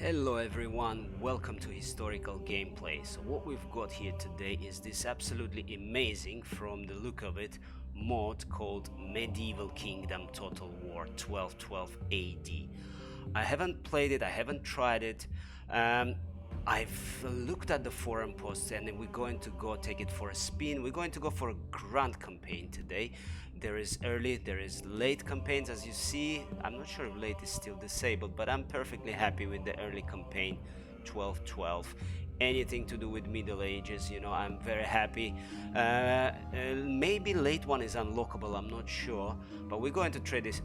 Hello everyone, welcome to Historical Gameplay. So what we've got here today is this absolutely amazing, from the look of it, mod called Medieval Kingdom Total War 1212 AD. I haven't played it, I haven't tried it. I've looked at the forum posts and we're going to go take it for a spin. We're going to go for a grand campaign today. There is early, there is late campaigns, as you see. I'm not sure if late is still disabled, but I'm perfectly happy with the early campaign 1212. Anything to do with Middle Ages, you know, I'm very happy. Maybe late one is unlockable, I'm not sure, but we're going to try this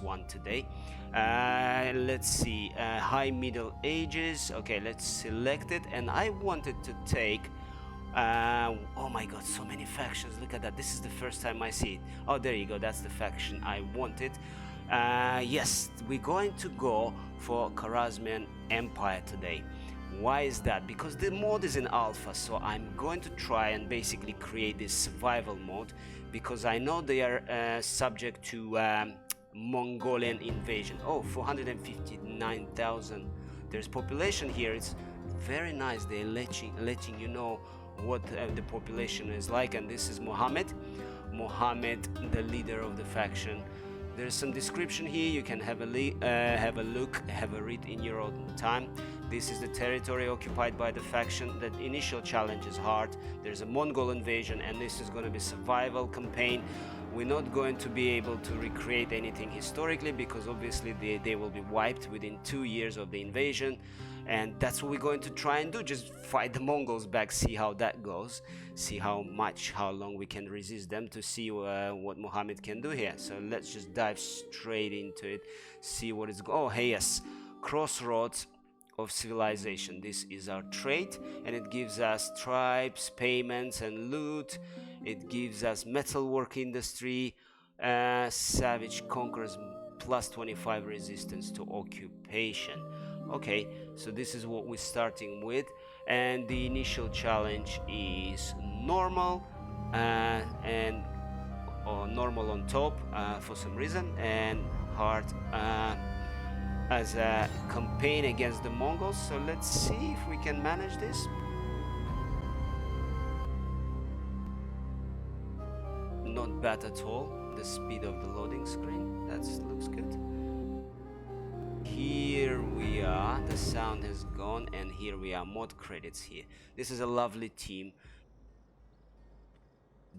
one today. Let's see, High Middle Ages. Okay, let's select it, and I wanted to take oh my god, so many factions. Look at that. This is the first time I see it. Oh, there you go, that's the faction I wanted. Yes, we're going to go for Khwarezmian Empire today. Why is that? Because the mod is in alpha, so I'm going to try and basically create this survival mode, because I know they are subject to Mongolian invasion. Oh, 459,000. There's population here. It's very nice. They're letting you know what the population is like. And this is Mohammed, the leader of the faction. There's some description here. You can have a look, have a read in your own time. This is the territory occupied by the faction. The initial challenge is hard. There's a Mongol invasion, and this is going to be a survival campaign. We're not going to be able to recreate anything historically, because obviously they will be wiped within 2 years of the invasion, and that's what we're going to try and do. Just fight the Mongols back, see how that goes, see how long we can resist them, to see what Mohammed can do here. So let's just dive straight into it, see what is oh hey, yes, Crossroads of Civilization. This is our trait, and it gives us tribes, payments, and loot. It gives us metalwork industry, savage conquerors, plus 25 resistance to occupation. Okay, so this is what we're starting with, and the initial challenge is normal, and normal on top for some reason, and hard as a campaign against the Mongols. So let's see if we can manage this. Not bad at all. The speed of the loading screen, that looks good. Here we are, the sound has gone, and here we are, mod credits here. This is a lovely team.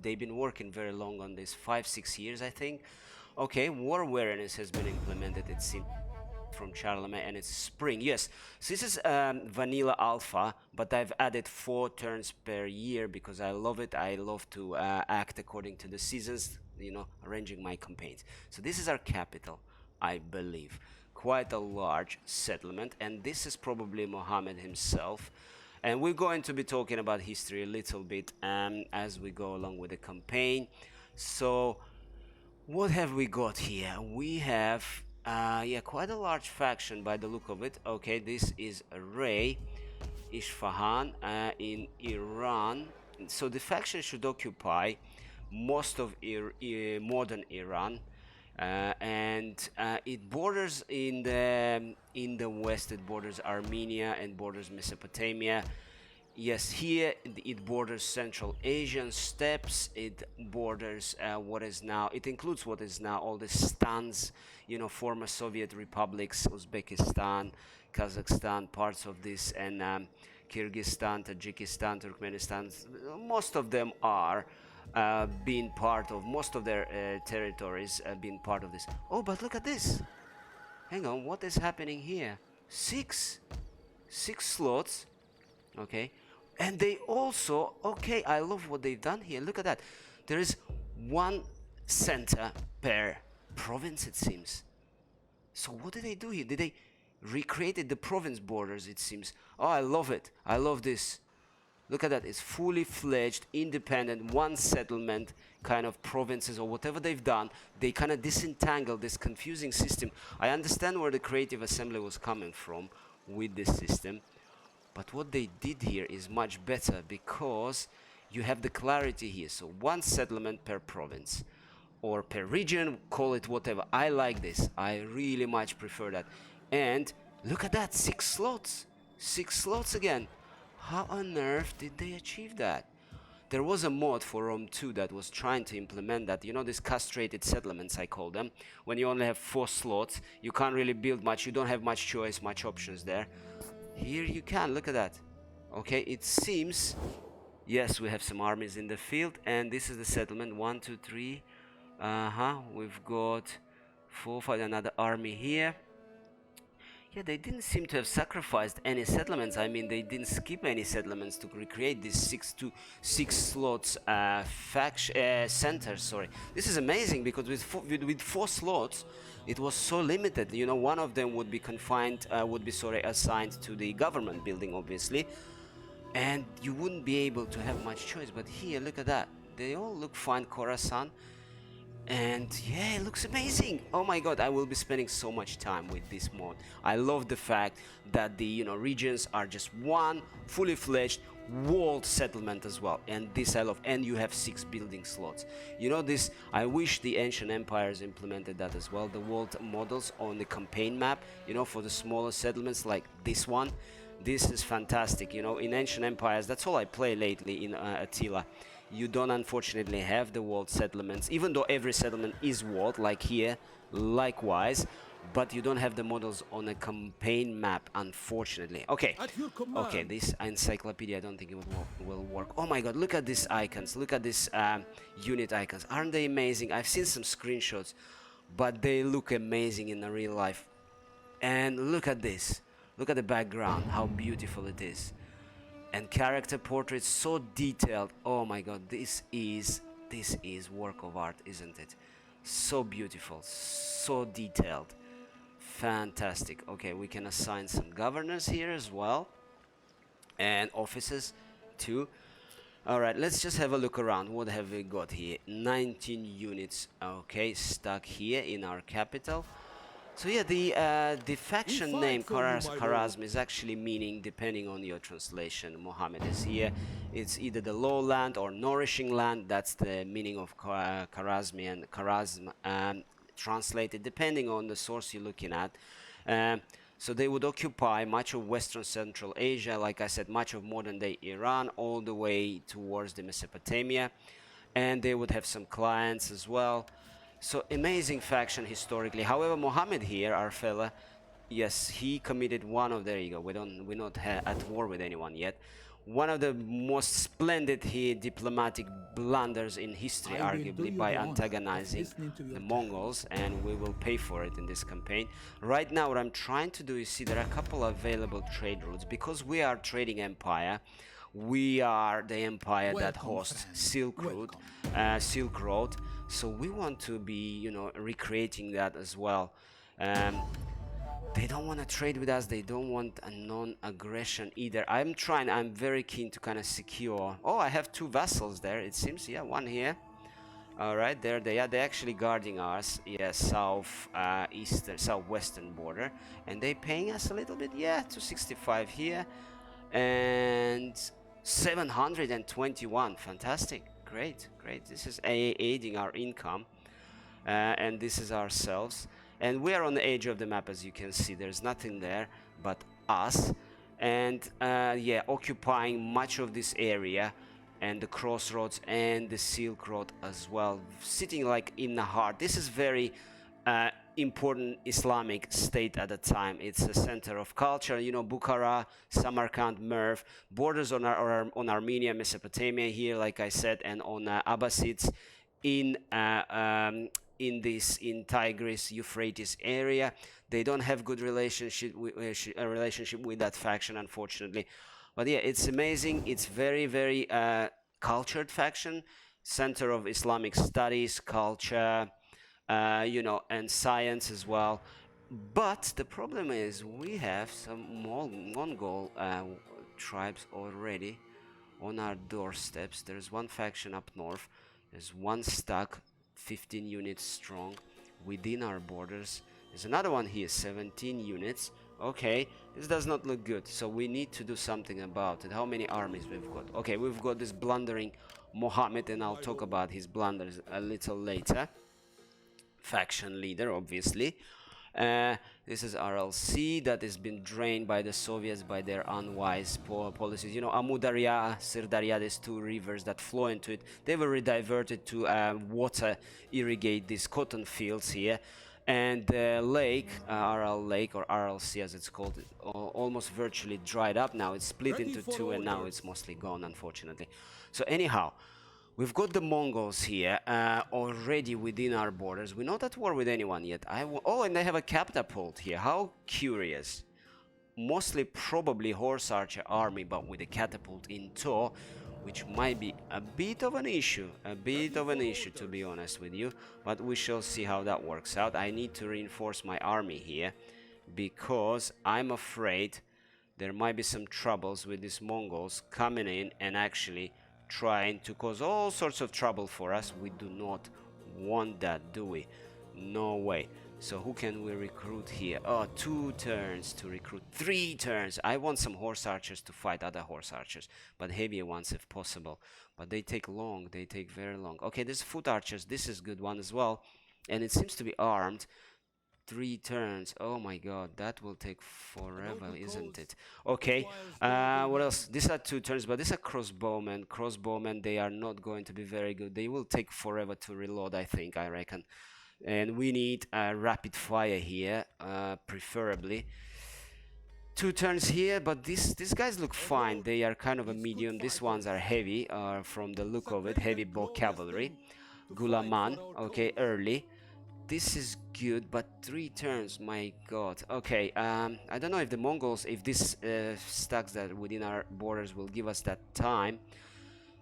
They've been working very long on this, 5-6 years I think. Okay, war awareness has been implemented, it seems, from Charlemagne, and it's spring. Yes, so this is vanilla alpha, but I've added 4 turns per year because I love it. I love to act according to the seasons, you know, arranging my campaigns. So this is our capital, I believe. Quite a large settlement, and this is probably Mohammed himself. And we're going to be talking about history a little bit as we go along with the campaign. So what have we got here? We have yeah, quite a large faction by the look of it. Okay, this is Ray, Isfahan in Iran. So the faction should occupy most of modern Iran, and it borders in the west. It borders Armenia and borders Mesopotamia. Yes, here it borders Central Asian steppes. It borders it includes what is now all the stans, you know, former Soviet republics, Uzbekistan, Kazakhstan, parts of this, and Kyrgyzstan, Tajikistan, Turkmenistan. Most of them are being part of, most of their territories being part of this. Oh, but look at this. Hang on, what is happening here? Six slots. Okay, and they also, okay, I love what they've done here. Look at that. There is 1 center per province, it seems. So what did they do here? Did they recreate the province borders, it seems? Oh, I love it. I love this. Look at that. It's fully fledged, independent, 1 settlement kind of provinces, or whatever they've done. They kind of disentangle this confusing system. I understand where the creative assembly was coming from with this system. But what they did here is much better, because you have the clarity here. So 1 settlement per province or per region, call it whatever. I like this. I really much prefer that. And Look at that, 6 slots. 6 slots again. How on earth did they achieve that? There was a mod for Rome 2 that was trying to implement that. You know, these castrated settlements, I call them. When you only have 4 slots, you can't really build much. You don't have much choice, much options there. Here you can, look at that. Okay, it seems, yes, we have some armies in the field, and this is the settlement. 1, 2, 3. We've got 4, 5, another army here. Yeah, they didn't seem to have sacrificed any settlements. I mean, they didn't skip any settlements to recreate these 6 slots centers. Sorry, this is amazing because with 4 slots, it was so limited. You know, one of them would be confined, assigned to the government building, obviously, and you wouldn't be able to have much choice. But here, look at that. They all look fine. Khorasan. And yeah, it looks amazing. Oh my god, I will be spending so much time with this mod. I love the fact that the regions are just one fully fledged walled settlement as well, and this I love. And you have 6 building slots. You know, this, I wish the ancient empires implemented that as well, the walled models on the campaign map, you know, for the smaller settlements like this one. This is fantastic. You know, in ancient empires, that's all I play lately in Attila. You don't unfortunately have the walled settlements, even though every settlement is walled, like here, likewise, but you don't have the models on a campaign map, unfortunately. Okay, okay, this encyclopedia, I don't think it will work. Oh my god, look at these icons, look at these unit icons. Aren't they amazing? I've seen some screenshots, but they look amazing in the real life. And look at this, look at the background, how beautiful it is. And character portraits so detailed. Oh my god, this is work of art, isn't it? So beautiful, so detailed, fantastic. Okay, we can assign some governors here as well, and offices too. All right, let's just have a look around. What have we got here? 19 units, okay, stuck here in our capital. So yeah, the faction name Khwarezm is actually meaning, depending on your translation, Mohammed is here. It's either the lowland or nourishing land. That's the meaning of Khwarezmian, Khwarezm, translated depending on the source you're looking at. So they would occupy much of Western Central Asia, like I said, much of modern-day Iran, all the way towards the Mesopotamia, and they would have some clients as well. So amazing faction historically. However, Mohammed here, our fella, yes, he committed one of, there you go, we're not at war with anyone yet. One of the most splendid diplomatic blunders in history, arguably, by antagonizing the Mongols, and we will pay for it in this campaign. Right now, what I'm trying to do is see there are a couple of available trade routes. Because we are trading empire, we are the empire that hosts Silk Road, so we want to be, you know, recreating that as well. They don't want to trade with us, they don't want a non-aggression either. I'm very keen to kind of secure. Oh, I have 2 vassals there, it seems. Yeah, one here. All right, there they are. They're actually guarding us. Yeah, southwestern border, and they paying us a little bit. Yeah, 265 here, and 721. Fantastic. Great, great. This is aiding our income, and this is ourselves. And we are on the edge of the map, as you can see. There's nothing there but us, and yeah, occupying much of this area, and the crossroads and the Silk Road as well, sitting like in the heart. This is very important Islamic state at the time. It's a center of culture, you know, Bukhara, Samarkand, Merv, borders on Armenia, Mesopotamia here, like I said, and on Abbasids in Tigris, Euphrates area. They don't have good relationship with that faction, unfortunately. But yeah, it's amazing. It's very, very cultured faction, center of Islamic studies, culture, you know, and science as well. But the problem is we have some Mongol tribes already on our doorsteps. There's one faction up north. There's one stuck, 15 units strong within our borders. There's another one here, 17 units. Okay, this does not look good, so we need to do something about it. How many armies we've got? Okay, we've got this blundering Mohammed, and I'll talk about his blunders a little later. Faction leader, obviously. This is RLC that has been drained by the Soviets by their unwise policies. You know, Amu Darya, Sir Darya, there's two rivers that flow into it. They were rediverted to water irrigate these cotton fields here. And the lake, RL Lake or RLC as it's called, almost virtually dried up now. It's split into two and now it's mostly gone, unfortunately. So anyhow, we've got the Mongols here already within our borders. We're not at war with anyone yet. Oh, and they have a catapult here. How curious. Mostly probably horse archer army, but with a catapult in tow, which might be a bit of an issue. A bit of an issue, to be honest with you. But we shall see how that works out. I need to reinforce my army here, because I'm afraid there might be some troubles with these Mongols coming in and actually trying to cause all sorts of trouble for us. We do not want that, do we? No way. So who can we recruit here? Oh, 2 turns to recruit. 3 turns. I want some horse archers to fight other horse archers, but heavier ones if possible. But they take long. They take very long. Okay, there's foot archers. This is a good one as well. And it seems to be armed. 3 turns. Oh my god, that will take forever, isn't it? Okay, what else? These are 2 turns, but these are crossbowmen. Crossbowmen, they are not going to be very good. They will take forever to reload, I reckon. And we need rapid fire here, preferably. 2 turns here, but these guys look fine. They are kind of a medium. These ones are heavy, from the look of it. Heavy bow cavalry. Gulaman, okay, early. This is good, but 3 turns, my god. Okay, I don't know if the Mongols, if these stacks that within our borders will give us that time.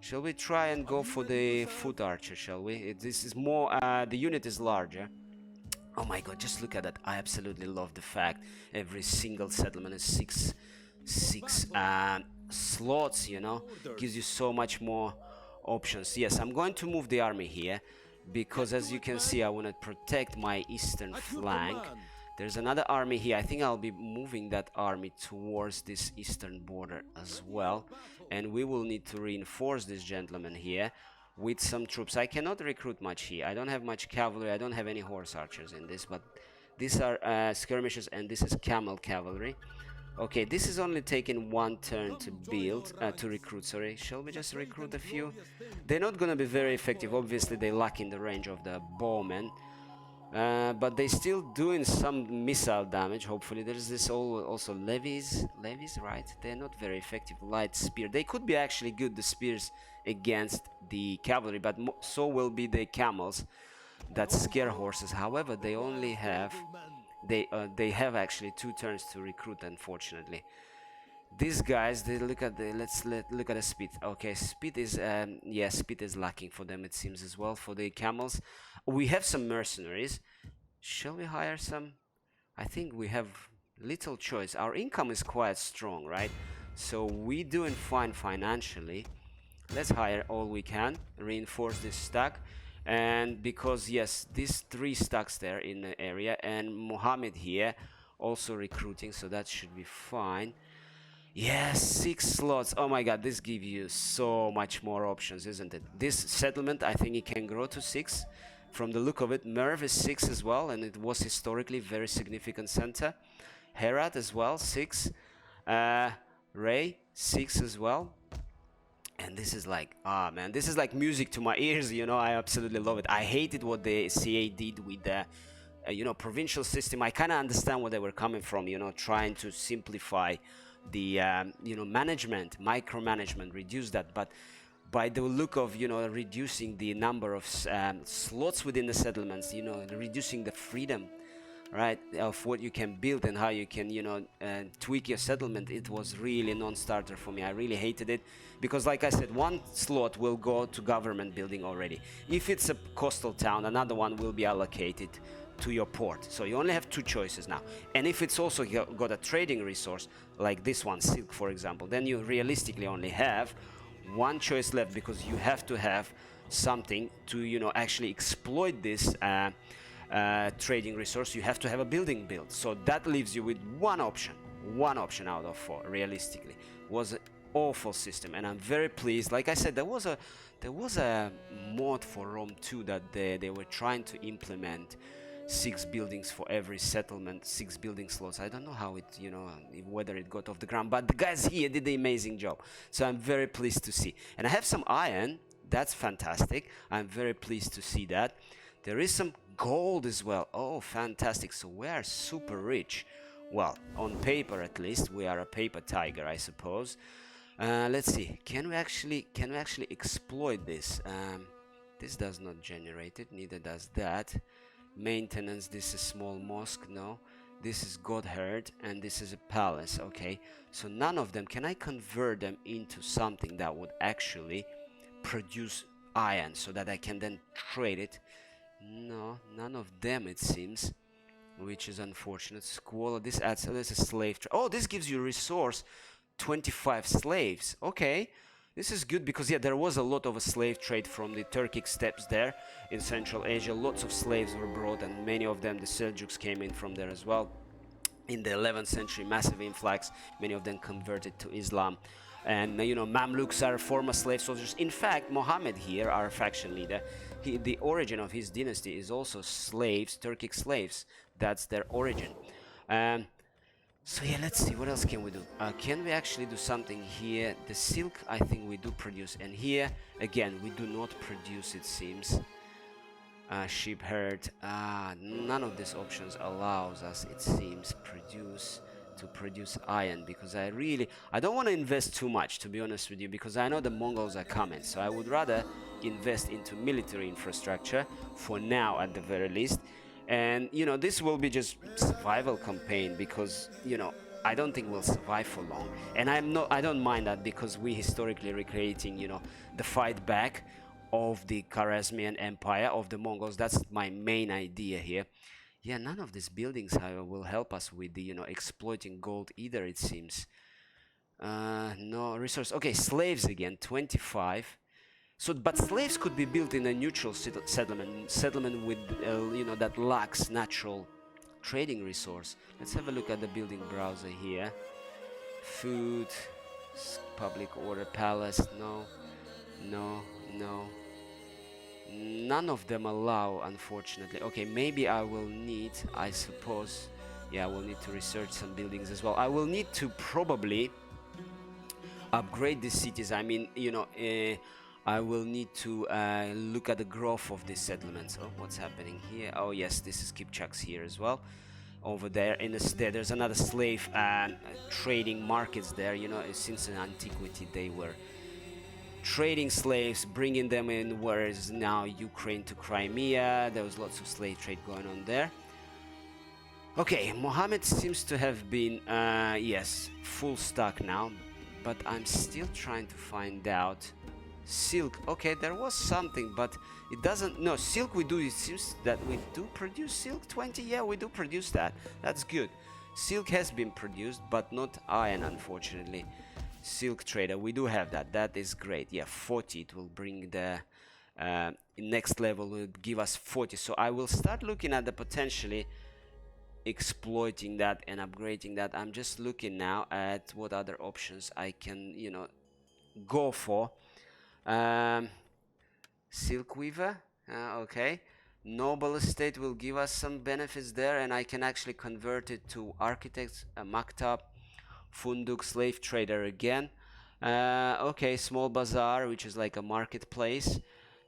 Shall we try and go for the foot archer, shall we? This is more, the unit is larger. Oh my god, just look at that. I absolutely love the fact every single settlement is six slots, you know. Gives you so much more options. Yes, I'm going to move the army here, because as you can see, I want to protect my eastern flank. There's another army here. I think I'll be moving that army towards this eastern border as well. And we will need to reinforce this gentleman here with some troops. I cannot recruit much here. I don't have much cavalry. I don't have any horse archers in this. But these are skirmishes, and this is camel cavalry. Okay, this is only taking 1 turn to build, to recruit, sorry. Shall we just recruit a few? They're not gonna be very effective. Obviously, they lack in the range of the bowmen. But they still doing some missile damage. Hopefully there's this also levies, right? They're not very effective. Light spear, they could be actually good, the spears against the cavalry, but so will be the camels that scare horses. However, they only have they have actually 2 turns to recruit, unfortunately. These guys, they look at the look at the speed. Okay, speed is yeah, speed is lacking for them, it seems, as well. For the camels, we have some mercenaries. Shall we hire some? I think we have little choice. Our income is quite strong, right? So we doing fine financially. Let's hire all we can, reinforce this stack. And because yes, these 3 stacks there in the area, and Mohammed here also recruiting, so that should be fine. Yes, 6 slots. Oh my god, this gives you so much more options, isn't it? This settlement, I think it can grow to 6 from the look of it. Merv is 6 as well, and it was historically very significant center. Herat as well, 6. Ray, 6 as well. And this is like, ah man, this is like music to my ears, you know. I absolutely love it. I hated what the CA did with the you know, provincial system. I kind of understand where they were coming from, you know, trying to simplify the you know, management, micromanagement, reduce that. But by the look of, you know, reducing the number of slots within the settlements, you know, reducing the freedom, right, of what you can build and how you can, you know, tweak your settlement, it was really a non-starter for me. I really hated it, because like I said, 1 slot will go to government building already. If it's a coastal town, another one will be allocated to your port. So you only have 2 choices now. And if it's also got a trading resource, like this one, silk for example, then you realistically only have 1 choice left, because you have to have something to, you know, actually exploit this trading resource. You have to have a building built. So that leaves you with 1 option out of 4 realistically. Was an awful system, and I'm very pleased. Like I said, there was a mod for Rome 2 that they were trying to implement 6 buildings for every settlement, 6 building slots. I don't know how it, you know, whether it got off the ground, but the guys here did an amazing job. So I'm very pleased to see. And I have some iron. That's fantastic. I'm very pleased to see that. There is some gold as well. Oh, fantastic. So we are super rich. Well, on paper at least, we are a paper tiger, I suppose. Let's see. Can we actually exploit this? This does not generate it. Neither does that. Maintenance. This is small mosque. No. This is Godherd, and this is a palace. Okay. So none of them. Can I convert them into something that would actually produce iron, so that I can then trade it? No, none of them, it seems, which is unfortunate. Squalor. This adds. Oh, this is slave trade. Oh, this gives you resource. 25 slaves. Okay, this is good, because yeah, there was a lot of a slave trade from the Turkic steppes there in Central Asia. Lots of slaves were brought, and many of them, the Seljuks, came in from there as well. In the 11th century, massive influx. Many of them converted to Islam. And you know, Mamluks are former slave soldiers. In fact, Mohammed here, our faction leader, the origin of his dynasty is also slaves, Turkic slaves. That's their origin. So yeah, let's see, what else can we do? Can we actually do something here? The silk, I think we do produce. And here, again, we do not produce, it seems. Sheep herd. None of these options allows us, it seems, to produce iron. Because I don't want to invest too much, to be honest with you. Because I know the Mongols are coming. So I would rather invest into military infrastructure, for now at the very least. And you know, this will be just survival campaign, because you know, I don't think we'll survive for long. And I don't mind that, because we historically recreating, you know, the fight back of the Khwarezmian Empire, of the Mongols. That's my main idea here. Yeah, none of these buildings, however, will help us with the, you know, exploiting gold either, it seems. No resource. Okay, slaves again, 25. So, but slaves could be built in a neutral settlement with, you know, that lacks natural trading resource. Let's have a look at the building browser here. Food, public order, palace. No, no, no. None of them allow, unfortunately. Okay, maybe I will need, I suppose, yeah, I will need to research some buildings as well. I will need to probably upgrade these cities. I mean, you know, I will need to look at the growth of these settlements. Oh, what's happening here? Oh yes, this is Kipchaks here as well. Over there in the there's another slave trading markets there. You know, since in antiquity they were trading slaves, bringing them in, whereas now Ukraine to Crimea, there was lots of slave trade going on there. Okay, Mohammed seems to have been, yes, full stock now, but I'm still trying to find out. Silk, okay, there was something, but it doesn't, no, silk we do, it seems that we do produce silk, 20, yeah, we do produce that, that's good. Silk has been produced, but not iron, unfortunately. Silk trader, we do have that, that is great. Yeah, 40, it will bring the next level, will give us 40. So I will start looking at the potentially exploiting that and upgrading that. I'm just looking now at what other options I can, you know, go for. Silk weaver, okay. Noble estate will give us some benefits there, and I can actually convert it to architects, maktab, Funduk, slave trader again. Okay, small bazaar, which is like a marketplace.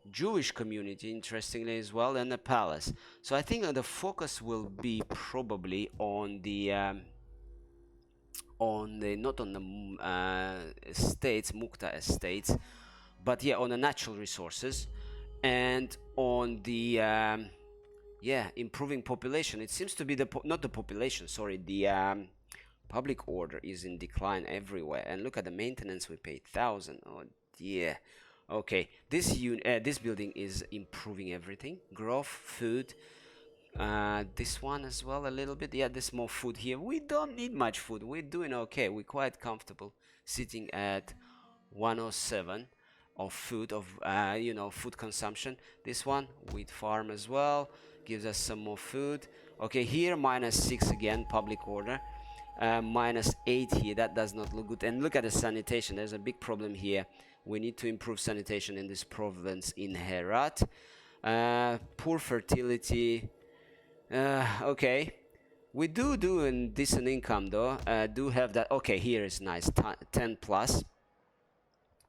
Jewish community, interestingly as well, and a palace. So I think the focus will be probably on the not on the estates, Mukta estates, but yeah, on the natural resources and on the yeah, improving population. It seems to be the not the population, sorry, the public order is in decline everywhere. And look at the maintenance, we paid 1,000. Oh dear. Okay, this building is improving everything. Growth, food. This one as well a little bit. Yeah, there's more food here. We don't need much food. We're doing okay. We're quite comfortable sitting at 107 of food, of you know, food consumption. This one, wheat farm as well, gives us some more food. Okay, here -6 again, public order. -8 here, that does not look good. And look at the sanitation, there's a big problem here. We need to improve sanitation in this province in Herat. Poor fertility, Okay. We do a decent income though. Do have that. Okay, here is nice. 10 plus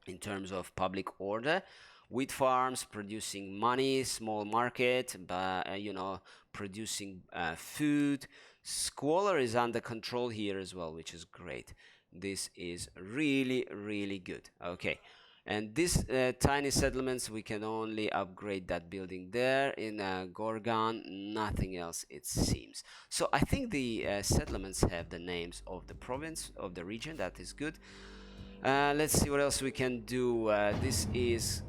in terms of public order. Wheat farms producing money, small market, but producing food. Squalor is under control here as well, which is great. This is really, really good. Okay. And these tiny settlements, we can only upgrade that building there in Gorgon, nothing else it seems. So I think the settlements have the names of the province, of the region, that is good. Let's see what else we can do. This is,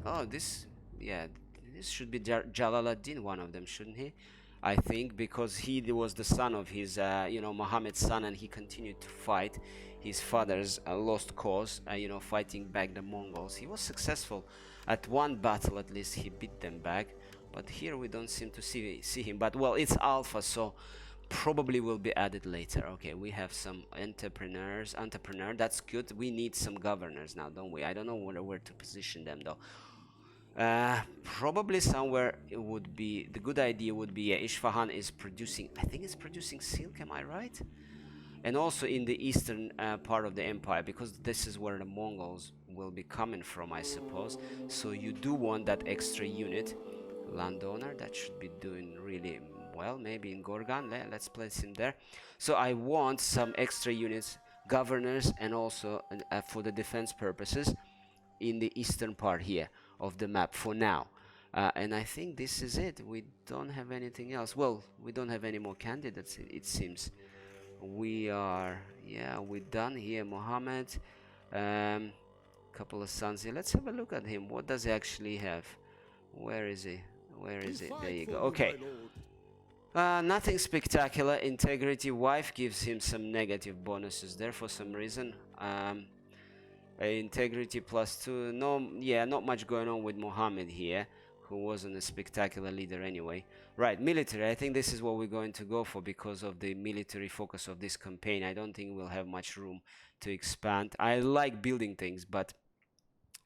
yeah, this should be Jalal-ad-Din, one of them, shouldn't he? I think because he was the son of his, Muhammad's son, and he continued to fight his father's lost cause, fighting back the Mongols. He was successful at one battle, at least he beat them back. But here we don't seem to see him. But well, it's alpha, so probably will be added later. Okay, we have some entrepreneur, that's good. We need some governors now, don't we? I don't know where to position them though. Probably somewhere it would be, the good idea would be, Isfahan is producing, I think it's producing silk, am I right? And also in the eastern part of the empire, because this is where the Mongols will be coming from, I suppose. So you do want that extra unit. Landowner, that should be doing really well, maybe in Gorgon. Let's place him there. So I want some extra units, governors, and also for the defense purposes in the eastern part here of the map for now. And I think this is it. We don't have anything else. Well, we don't have any more candidates, it seems. We are, yeah, we're done here. Mohammed, couple of sons here. Let's have a look at him. What does he actually have? Where is he? Where is it? There you go. Okay. Nothing spectacular. Integrity. Wife gives him some negative bonuses there for some reason. Integrity +2. No, yeah, not much going on with Muhammad here, who wasn't a spectacular leader anyway. Right, military. I think this is what we're going to go for because of the military focus of this campaign. I don't think we'll have much room to expand. I like building things, but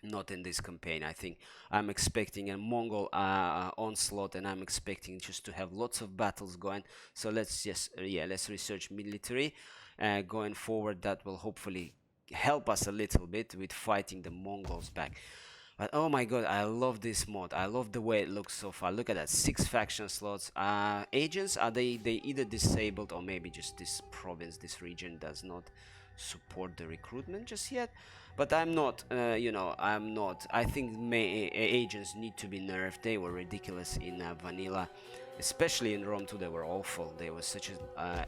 not in this campaign. I think I'm expecting a Mongol onslaught, and I'm expecting just to have lots of battles going. So let's just let's research military going forward. That will hopefully help us a little bit with fighting the Mongols back. But oh my god, I love this mod. I love the way it looks so far. Look at that, 6 faction slots. Agents, are they either disabled, or maybe just this province, this region does not support the recruitment just yet. But I'm not, I'm not. I think agents need to be nerfed. They were ridiculous in vanilla, especially in Rome 2. They were awful. They were such an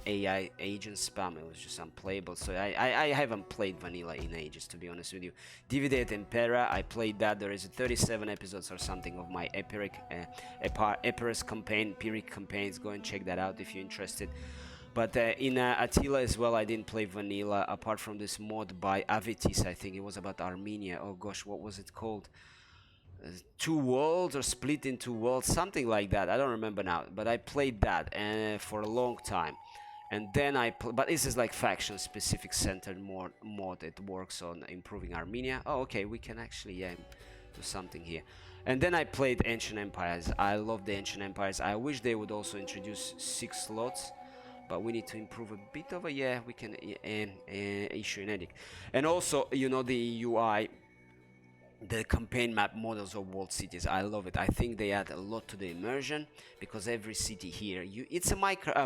AI agent spam. It was just unplayable. So I haven't played vanilla in ages, to be honest with you. Divide et Impera, I played that. There is 37 episodes or something of my Epirus campaign, Pyrrhic campaigns. Go and check that out if you're interested. But in Attila as well, I didn't play vanilla, apart from this mod by Avitis. I think it was about Armenia. Oh gosh, what was it called? 2 worlds, or split into worlds, something like that. I don't remember now, but I played that for a long time. And then but this is like faction specific centered mod. It works on improving Armenia. Oh, okay, we can actually do something here. And then I played Ancient Empires. I love the Ancient Empires. I wish they would also introduce 6 slots. But we need to improve a bit over. Yeah, we can issue an edict. And also, the UI, the campaign map models of world cities. I love it. I think they add a lot to the immersion, because every city here, it's a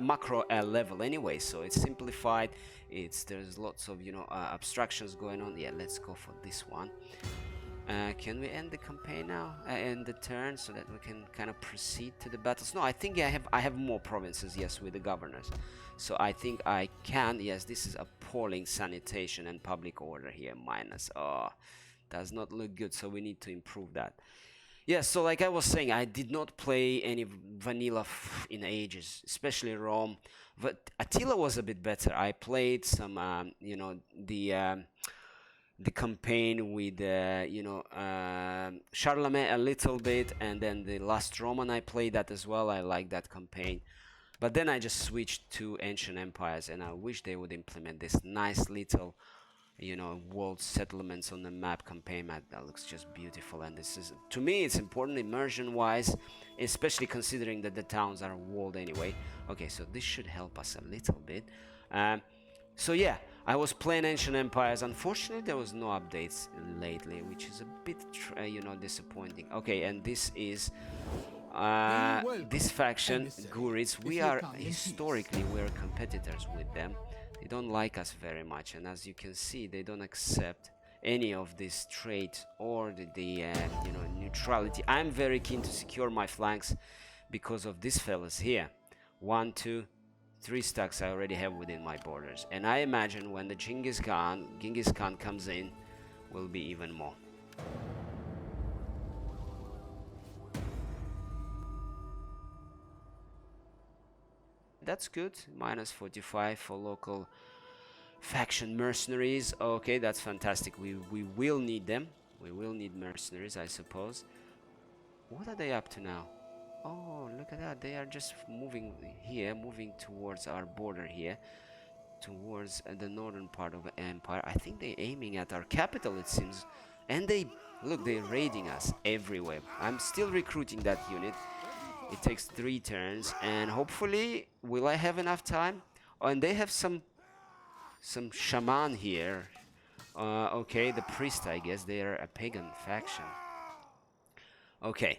macro level anyway, so it's simplified. There's lots of abstractions going on. Yeah, let's go for this one. Can we end the campaign now? End the turn, so that we can kind of proceed to the battles? No, I think I have more provinces, yes, with the governors. So I think I can. Yes, this is appalling sanitation and public order here. Minus. Oh, does not look good. So we need to improve that. Yeah, so like I was saying, I did not play any vanilla in ages, especially Rome. But Attila was a bit better. I played some, the campaign with Charlemagne a little bit, and then the last Roman, I played that as well. I like that campaign, but then I just switched to Ancient Empires, and I wish they would implement this nice little you know, walled settlements on the map, campaign map. That looks just beautiful. And this is, to me, it's important immersion wise, especially considering that the towns are walled anyway. Okay, so this should help us a little bit. So yeah, I was playing Ancient Empires. Unfortunately, there was no updates lately, which is a bit, you know, disappointing. Okay, and this is this faction, Gurids. We are historically, we're competitors with them. They don't like us very much, and as you can see, they don't accept any of these traits or the you know, neutrality. I'm very keen to secure my flanks because of these fellas here. 1, 2, 3 stacks I already have within my borders, and I imagine when the Genghis Khan comes in, will be even more. That's good. Minus 45 for local faction mercenaries. Okay, that's fantastic. We will need them. We will need mercenaries, I suppose. What are they up to now? Oh, look at that. They are just moving here, moving towards our border here, towards the northern part of the empire. I think they're aiming at our capital, it seems. And they, look, they're raiding us everywhere. I'm still recruiting that unit. It takes 3 turns, and hopefully, will I have enough time? Oh, and they have some shaman here. Okay, the priest, I guess. They are a pagan faction. Okay,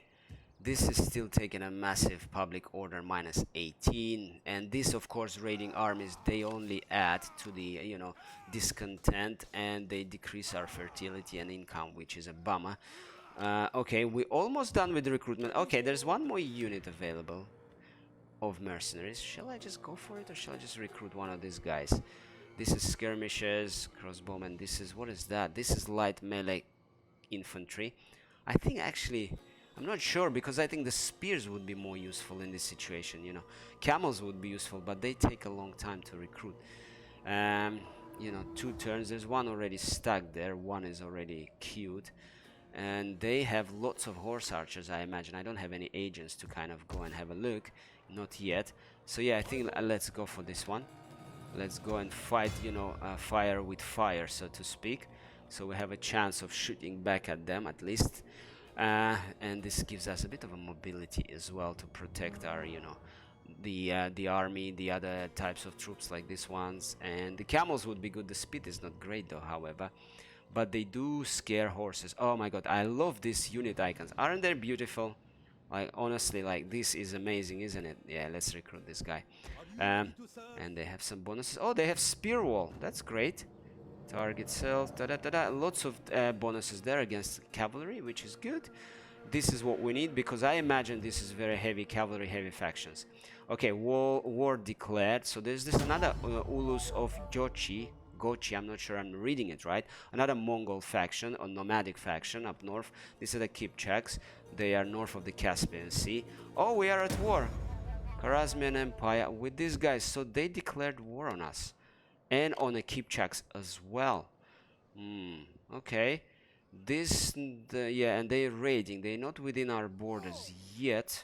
this is still taking a massive public order, minus 18. And this, of course, raiding armies, they only add to the, you know, discontent, and they decrease our fertility and income, which is a bummer. Okay, we're almost done with the recruitment. Okay, there's one more unit available of mercenaries. Shall I just go for it, or shall I just recruit one of these guys? This is Skirmishes Crossbowmen. This is, what is that? This is light melee infantry. I think actually, I'm not sure, because I think the spears would be more useful in this situation, you know. Camels would be useful, but they take a long time to recruit. You know, 2 turns. There's one already stacked there. One is already queued. And they have lots of horse archers, I imagine. I don't have any agents to kind of go and have a look. Not yet. So yeah, I think let's go for this one. Let's go and fight, you know, fire with fire, so to speak. So we have a chance of shooting back at them, at least. And this gives us a bit of a mobility as well to protect our, you know, the army, the other types of troops like these ones. And the camels would be good. The speed is not great though, however. But they do scare horses. Oh my god, I love these unit icons. Aren't they beautiful? Like, honestly, like, this is amazing, isn't it? Yeah, let's recruit this guy. And they have some bonuses. Oh, they have spear wall. That's great. Target cells, lots of bonuses there against cavalry, which is good. This is what we need, because I imagine this is very heavy cavalry, heavy factions. Okay, war declared. So there's this another Ulus of Gochi, I'm not sure I'm reading it right. Another Mongol faction, or nomadic faction up north. These are the Kipchaks. They are north of the Caspian Sea. Oh, we are at war. Khwarezmian Empire with these guys. So they declared war on us. And on the Kipchaks as well. Okay. Yeah, and they're raiding. They're not within our borders yet.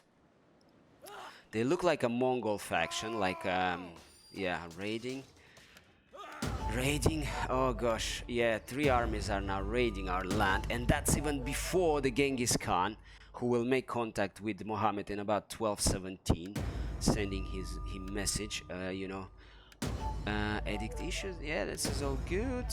They look like a Mongol faction, like, yeah, raiding. Oh gosh, yeah, 3 armies are now raiding our land, and that's even before the Genghis Khan, who will make contact with Mohammed in about 1217, sending his message, you know, edict issues. Yeah, this is all good.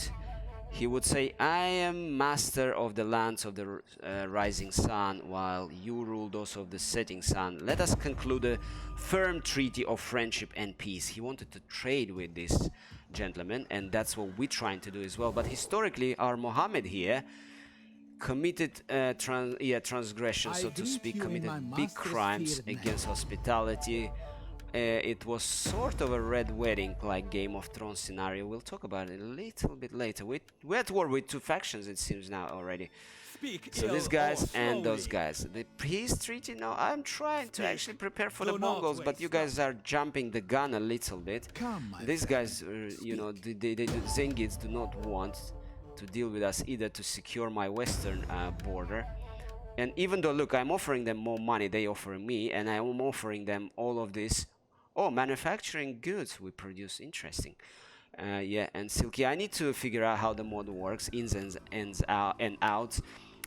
He would say, I am master of the lands of the rising sun, while you rule those of the setting sun. Let us conclude a firm treaty of friendship and peace. He wanted to trade with this gentleman, and that's what we're trying to do as well. But historically, our Muhammad here committed transgression, so to speak, committed big crimes against hospitality. It was sort of a red wedding, like Game of Thrones scenario. We'll talk about it a little bit later. We're at war with 2 factions, it seems now already. So these guys and those guys. The peace treaty, no, I'm trying to actually prepare for the Mongols, but you guys are jumping the gun a little bit. These guys, you know, the Zengids do not want to deal with us either, to secure my western border. And even though, look, I'm offering them more money, they offer me, and I'm offering them all of this. Oh, manufacturing goods we produce, interesting. Yeah, and Silky. I need to figure out how the mod works, ins and outs.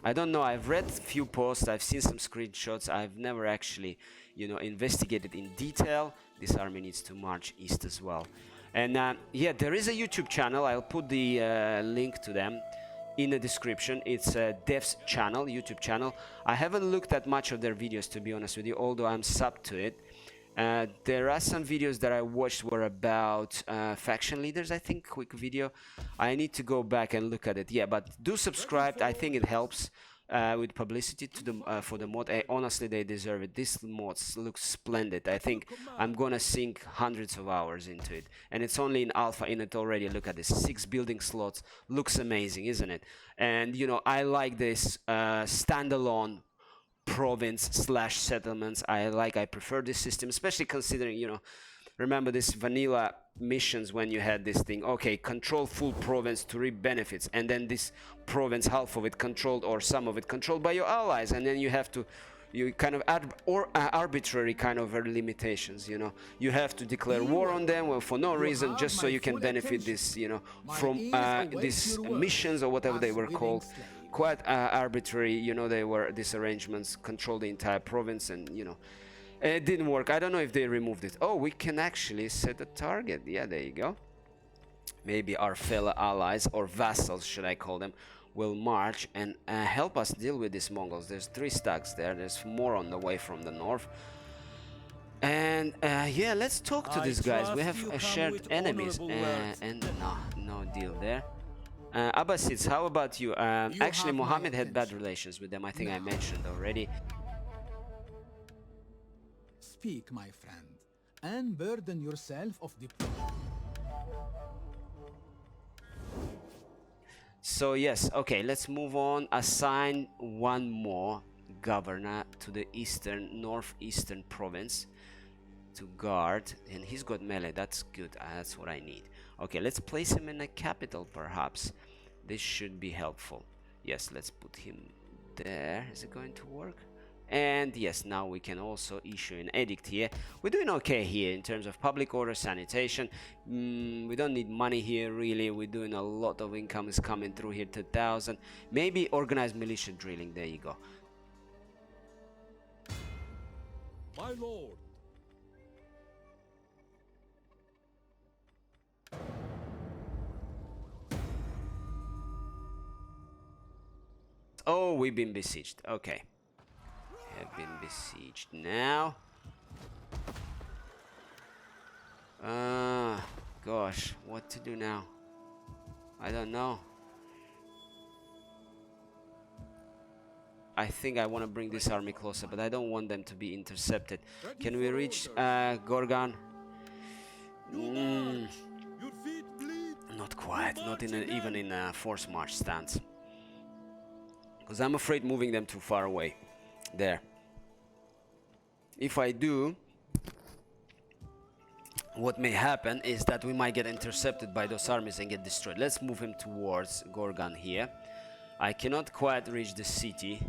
I don't know. I've read a few posts. I've seen some screenshots. I've never actually, you know, investigated in detail. This army needs to march east as well. And yeah, there is a YouTube channel. I'll put the link to them in the description. It's Dev's channel, YouTube channel. I haven't looked at much of their videos, to be honest with you, although I'm subbed to it. There are some videos that I watched were about faction leaders, I think. Quick video. I need to go back and look at it. Yeah, but do subscribe. I think it helps with publicity to the for the mod. Honestly, they deserve it. This mod looks splendid. I think I'm gonna sink hundreds of hours into it, and it's only in alpha in it already. Look at this, 6 building slots. Looks amazing, isn't it? And you know, I like this standalone province slash settlements. I prefer this system, especially considering, you know, remember this vanilla missions when you had this thing, okay, control full province to reap benefits, and then this province, half of it controlled or some of it controlled by your allies, and then you have to, you kind of arbitrary kind of limitations, you know, you have to declare war on them, well, for no reason, just so you can benefit this, you know, from these missions or whatever they were called. Quite arbitrary, you know. They were, these arrangements control the entire province, and you know, it didn't work. I don't know if they removed it. Oh, we can actually set a target. Yeah, there you go. Maybe our fellow allies, or vassals should I call them, will march and help us deal with these Mongols. There's 3 stacks there. There's more on the way from the north. And yeah, let's talk to these guys. We have shared enemies, and no deal there. Abbasids, how about you? Actually, Mohammed had bad relations with them. I think I mentioned already. Speak, my friend, and burden yourself of the. So yes, okay, let's move on. Assign 1 more governor to the northeastern province to guard, and he's got melee. That's good. That's what I need. Okay, let's place him in a capital, perhaps. This should be helpful. Yes, let's put him there. Is it going to work? And yes, now we can also issue an edict here. We're doing okay here in terms of public order, sanitation. We don't need money here, really. We're doing a lot of income is coming through here, 2,000. Maybe organized militia drilling. There you go. My lord. Oh, we've been besieged. Okay. Have been besieged now. Gosh, what to do now? I don't know. I think I want to bring this army closer, but I don't want them to be intercepted. Can we reach Gorgan? Not quite. Not in even in a force march stance. Because I'm afraid moving them too far away. There. If I do, what may happen is that we might get intercepted by those armies and get destroyed. Let's move him towards Gorgan here. I cannot quite reach the city,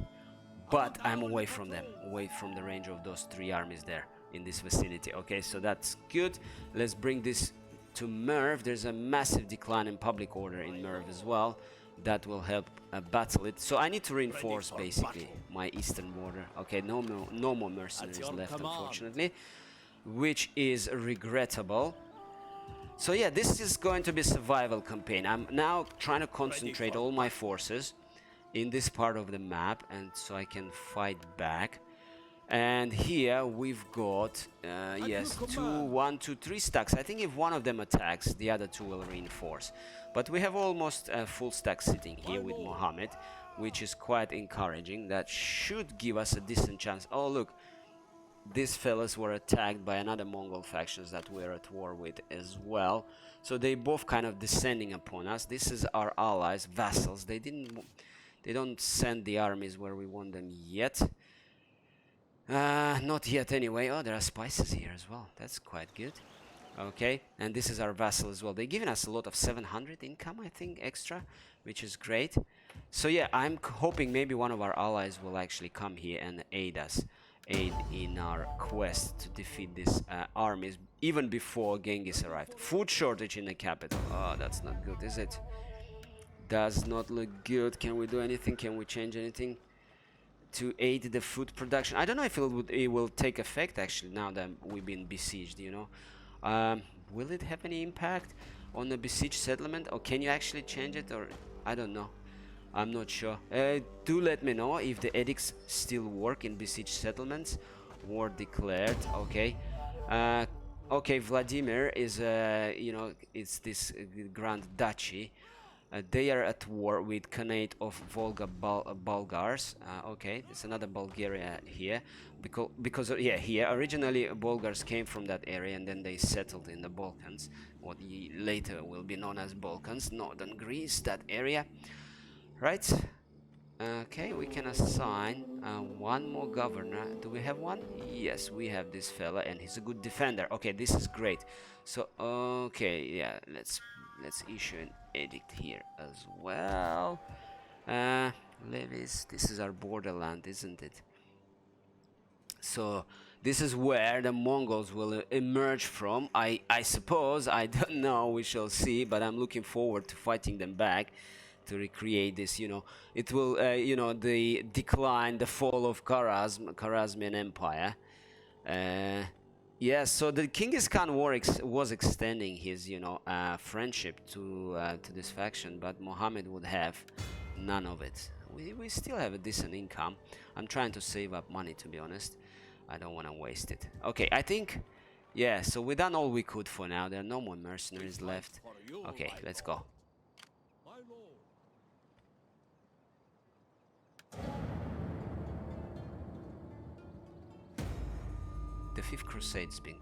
but I'm away from them, away from the range of those 3 armies there in this vicinity. Okay, so that's good. Let's bring this to Merv. There's a massive decline in public order in Merv as well. That will help battle it. So I need to reinforce basically my eastern border. Okay, no more mercenaries left, unfortunately, which is regrettable. So yeah, this is going to be a survival campaign. I'm now trying to concentrate all my forces in this part of the map, and so I can fight back. And here we've got yes, 1, 2, 3 stacks. I think if one of them attacks, the other 2 will reinforce. But we have almost a full stack sitting here with Mohammed, which is quite encouraging. That should give us a decent chance. Oh look, these fellas were attacked by another Mongol factions that we're at war with as well. So they both kind of descending upon us. This is our allies, vassals. They don't send the armies where we want them yet. Not yet anyway. Oh, there are spices here as well. That's quite good. Okay, and this is our vassal as well. They're giving us a lot of 700 income, I think, extra, which is great. So yeah, I'm hoping maybe one of our allies will actually come here and aid us. aid in our quest to defeat these armies even before Genghis arrived. Food shortage in the capital. Oh, that's not good, is it? Does not look good. Can we do anything? Can we change anything to aid the food production? I don't know if it will take effect actually now that we've been besieged, you know. Will it have any impact on the besieged settlement, or can you actually change it, or I don't know. I'm not sure. Do let me know if the edicts still work in besieged settlements. War declared. Okay. Okay, Vladimir is you know, it's this Grand Duchy. They are at war with Khanate of Volga Bulgars. Okay, there's another Bulgaria here. Because yeah, here originally Bulgars came from that area and then they settled in the Balkans, what later will be known as Balkans, northern Greece, that area. Right? Okay, we can assign one more governor. Do we have one? Yes, we have this fella, and he's a good defender. Okay, this is great. So, okay, yeah, let's issue an edict here as well. Levies, this is our borderland, isn't it? So this is where the Mongols will emerge from. I suppose, I don't know, we shall see, but I'm looking forward to fighting them back, to recreate this, you know. It will, you know, the decline, the fall of Khwarezmian Empire. Yeah, so the Genghis Khan war was extending his, you know, friendship to this faction, but Muhammad would have none of it. We still have a decent income. I'm trying to save up money, to be honest. I don't want to waste it. Okay, I think, yeah, so we've done all we could for now. There are no more mercenaries left. Okay, let's go. The Fifth Crusade's been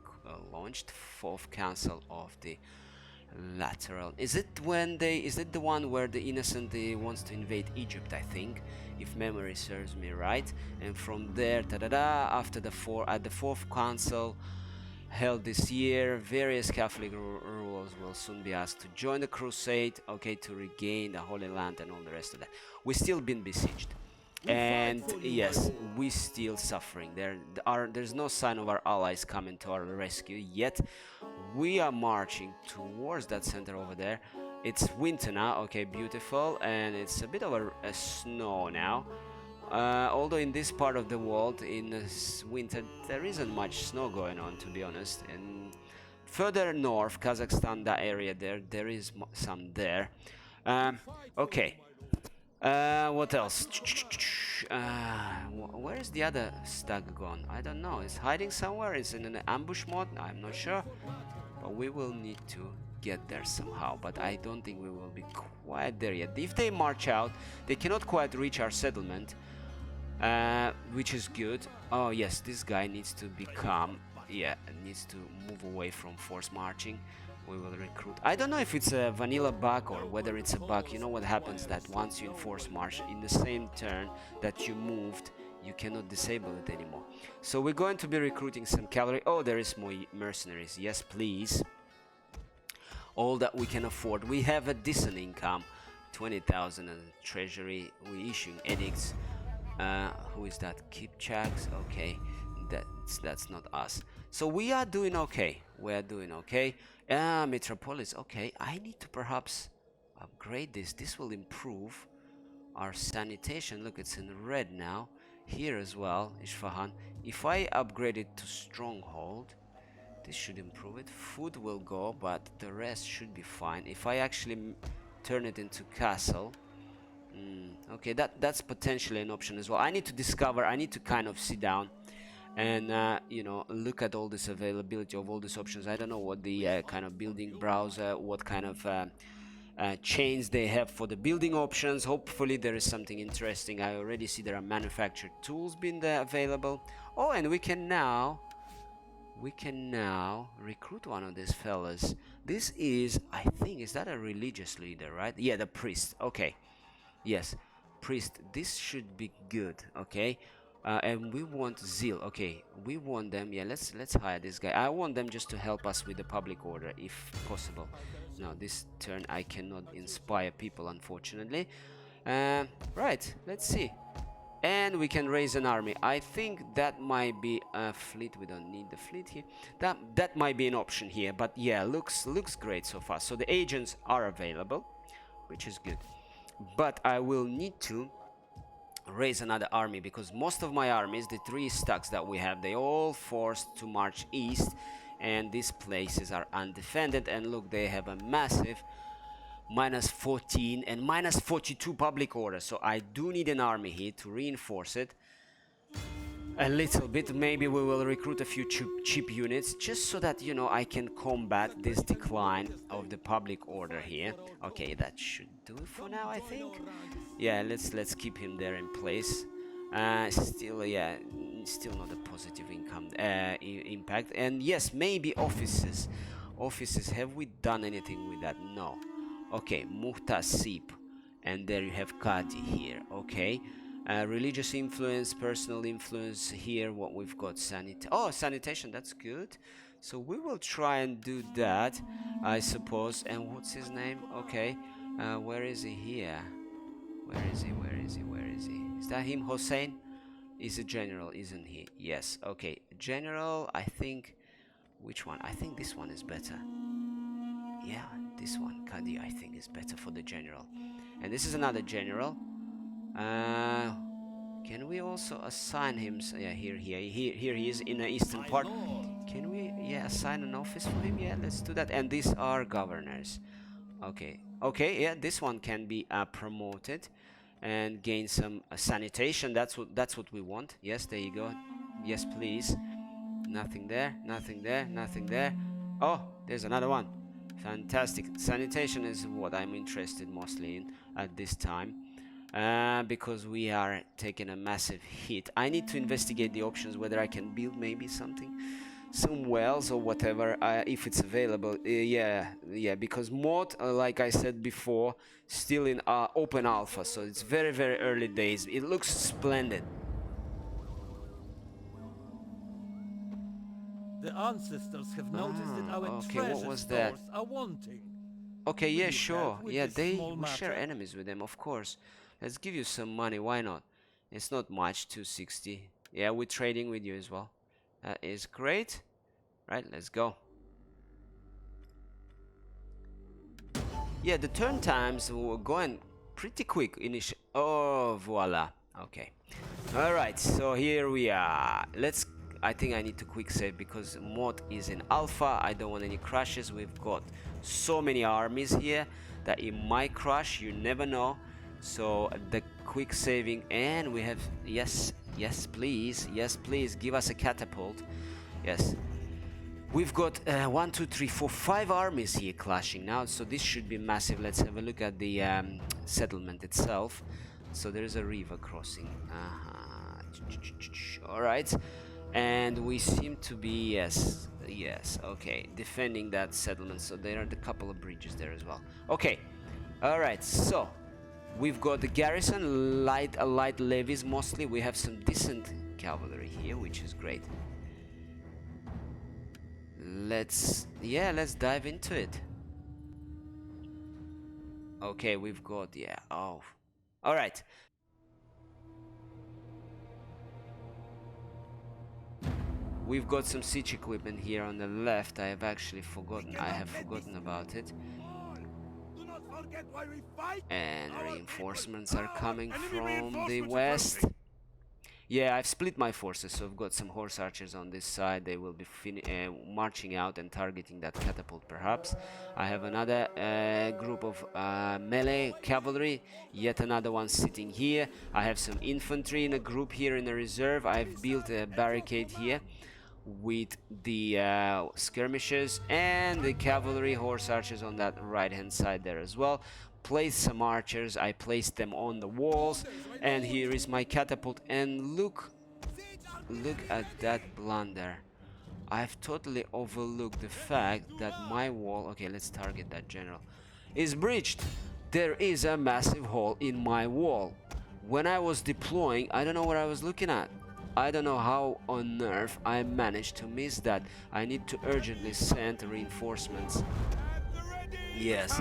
launched. Fourth Council of the Lateral. Is it the one where the innocent wants to invade Egypt, I think, if memory serves me right? And from there, after the Fourth Council held this year, various Catholic rulers will soon be asked to join the crusade, okay, to regain the Holy Land and all the rest of that. We've still been besieged. And yes, we still suffering. There's no sign of our allies coming to our rescue yet. We are marching towards that center over there. It's winter now, okay, beautiful, and it's a bit of a snow now. Although in this part of the world, in this winter, there isn't much snow going on, to be honest. And further north, Kazakhstan, that area there is some there. Okay. What else? Where is the other stag gone? I don't know. It's hiding somewhere. It's in an ambush mode. I'm not sure. But we will need to get there somehow. But I don't think we will be quite there yet. If they march out, they cannot quite reach our settlement, which is good. Oh yes, this guy needs to become, yeah, needs to move away from forced marching. We will recruit. I don't know if it's a vanilla bug or whether it's a bug. You know what happens, that once you enforce march, in the same turn that you moved, you cannot disable it anymore. So we're going to be recruiting some cavalry. Oh, there is more mercenaries. Yes, please. All that we can afford. We have a decent income. 20,000 in treasury. We're issuing edicts. Who is that? Kipchaks. Okay, that's not us. So we are doing okay. We are doing okay. Metropolis. Okay, I need to perhaps upgrade this. This will improve our sanitation. Look, it's in red now. Here as well, Isfahan. If I upgrade it to stronghold, this should improve it. Food will go, but the rest should be fine. If I actually turn it into castle, okay, that's potentially an option as well. I need to discover. I need to kind of sit down and you know, look at all this availability of all these options. I don't know what the kind of building browser, what kind of chains they have for the building options. Hopefully there is something interesting. I already see there are manufactured tools being there available. Oh, and we can now recruit one of these fellas. This is, I think, is that a religious leader, right? Yeah, the priest. Okay, yes, priest. This should be good. Okay. And we want zeal. Okay, we want them. Yeah, let's hire this guy. I want them just to help us with the public order, if possible. Now this turn I cannot inspire people, unfortunately. Right, let's see. And we can raise an army. I think that might be a fleet. We don't need the fleet here. That might be an option here. But yeah, looks great so far. So the agents are available, which is good. But I will need to raise another army, because most of my armies, the 3 stacks that we have, they all forced to march east, and these places are undefended. And look, they have a massive -14 and -42 public order. So I do need an army here to reinforce it a little bit. Maybe we will recruit a few cheap units, just so that, you know, I can combat this decline of the public order here. Okay, that should do it for now, I think. Yeah, let's keep him there in place. Still, yeah, still not a positive impact. And yes, maybe offices. Have we done anything with that? No. Okay, Muhtasib, and there you have Qadi here. Okay, religious influence, personal influence here. What we've got, sanitation. That's good. So we will try and do that, I suppose. And what's his name? Okay, where is he here? Where is he? Is that him? Hossein is a general, isn't he? Yes. Okay, general. I think. Which one? I think this one is better. Yeah, this one, Qadi, I think is better for the general. And this is another general. Can we also assign him? Yeah, here he is in the eastern part. Can we, yeah, assign an office for him? Yeah, let's do that. And these are governors. Okay, yeah, this one can be promoted and gain some sanitation. That's what we want. Yes, there you go. Yes, please. Nothing there. Oh, there's another one. Fantastic. Sanitation is what I'm interested mostly in at this time, because we are taking a massive hit. I need to investigate the options, whether I can build maybe some wells or whatever, if it's available. Yeah, because mod, like I said before, still in open alpha, so it's very, very early days. It looks splendid. The ancestors have noticed that our okay, treasure what was that? stores are wanting. Okay, yeah, Will you sure. help with Yeah, this we small share matter? enemies with them, of course. Let's give you some money, why not? It's not much, 260. Yeah, we're trading with you as well. That is great. Right, let's go. Yeah, the turn times were going pretty quick initially. Oh, voila. Okay. Alright, so here we are. I think I need to quick save, because mod is in alpha. I don't want any crashes. We've got so many armies here that it might crash. You never know. So the quick saving, and we have, yes, please, give us a catapult. Yes. We've got 1, 2, 3, 4, 5 armies here clashing now, so this should be massive. Let's have a look at the settlement itself. So there is a river crossing. All right. And we seem to be, yes, okay, defending that settlement. So there are a couple of bridges there as well. Okay, all right, so we've got the garrison, light levies mostly. We have some decent cavalry here, which is great. Let's dive into it. Okay, we've got, all right. We've got some siege equipment here on the left. I have forgotten about it. And reinforcements are coming from the west. Yeah, I've split my forces, so I've got some horse archers on this side. They will be marching out and targeting that catapult, perhaps. I have another group of melee cavalry, yet another one sitting here. I have some infantry in a group here in the reserve. I've built a barricade here with the skirmishes and the cavalry horse archers on that right hand side there as well. Placed some archers, I placed them on the walls, and here is my catapult. And look at that blunder. I've totally overlooked the fact that my wall, okay, let's target that general, is breached. There is a massive hole in my wall. When I was deploying, I don't know what I was looking at. I don't know how on earth I managed to miss that. I need to urgently send reinforcements. Yes.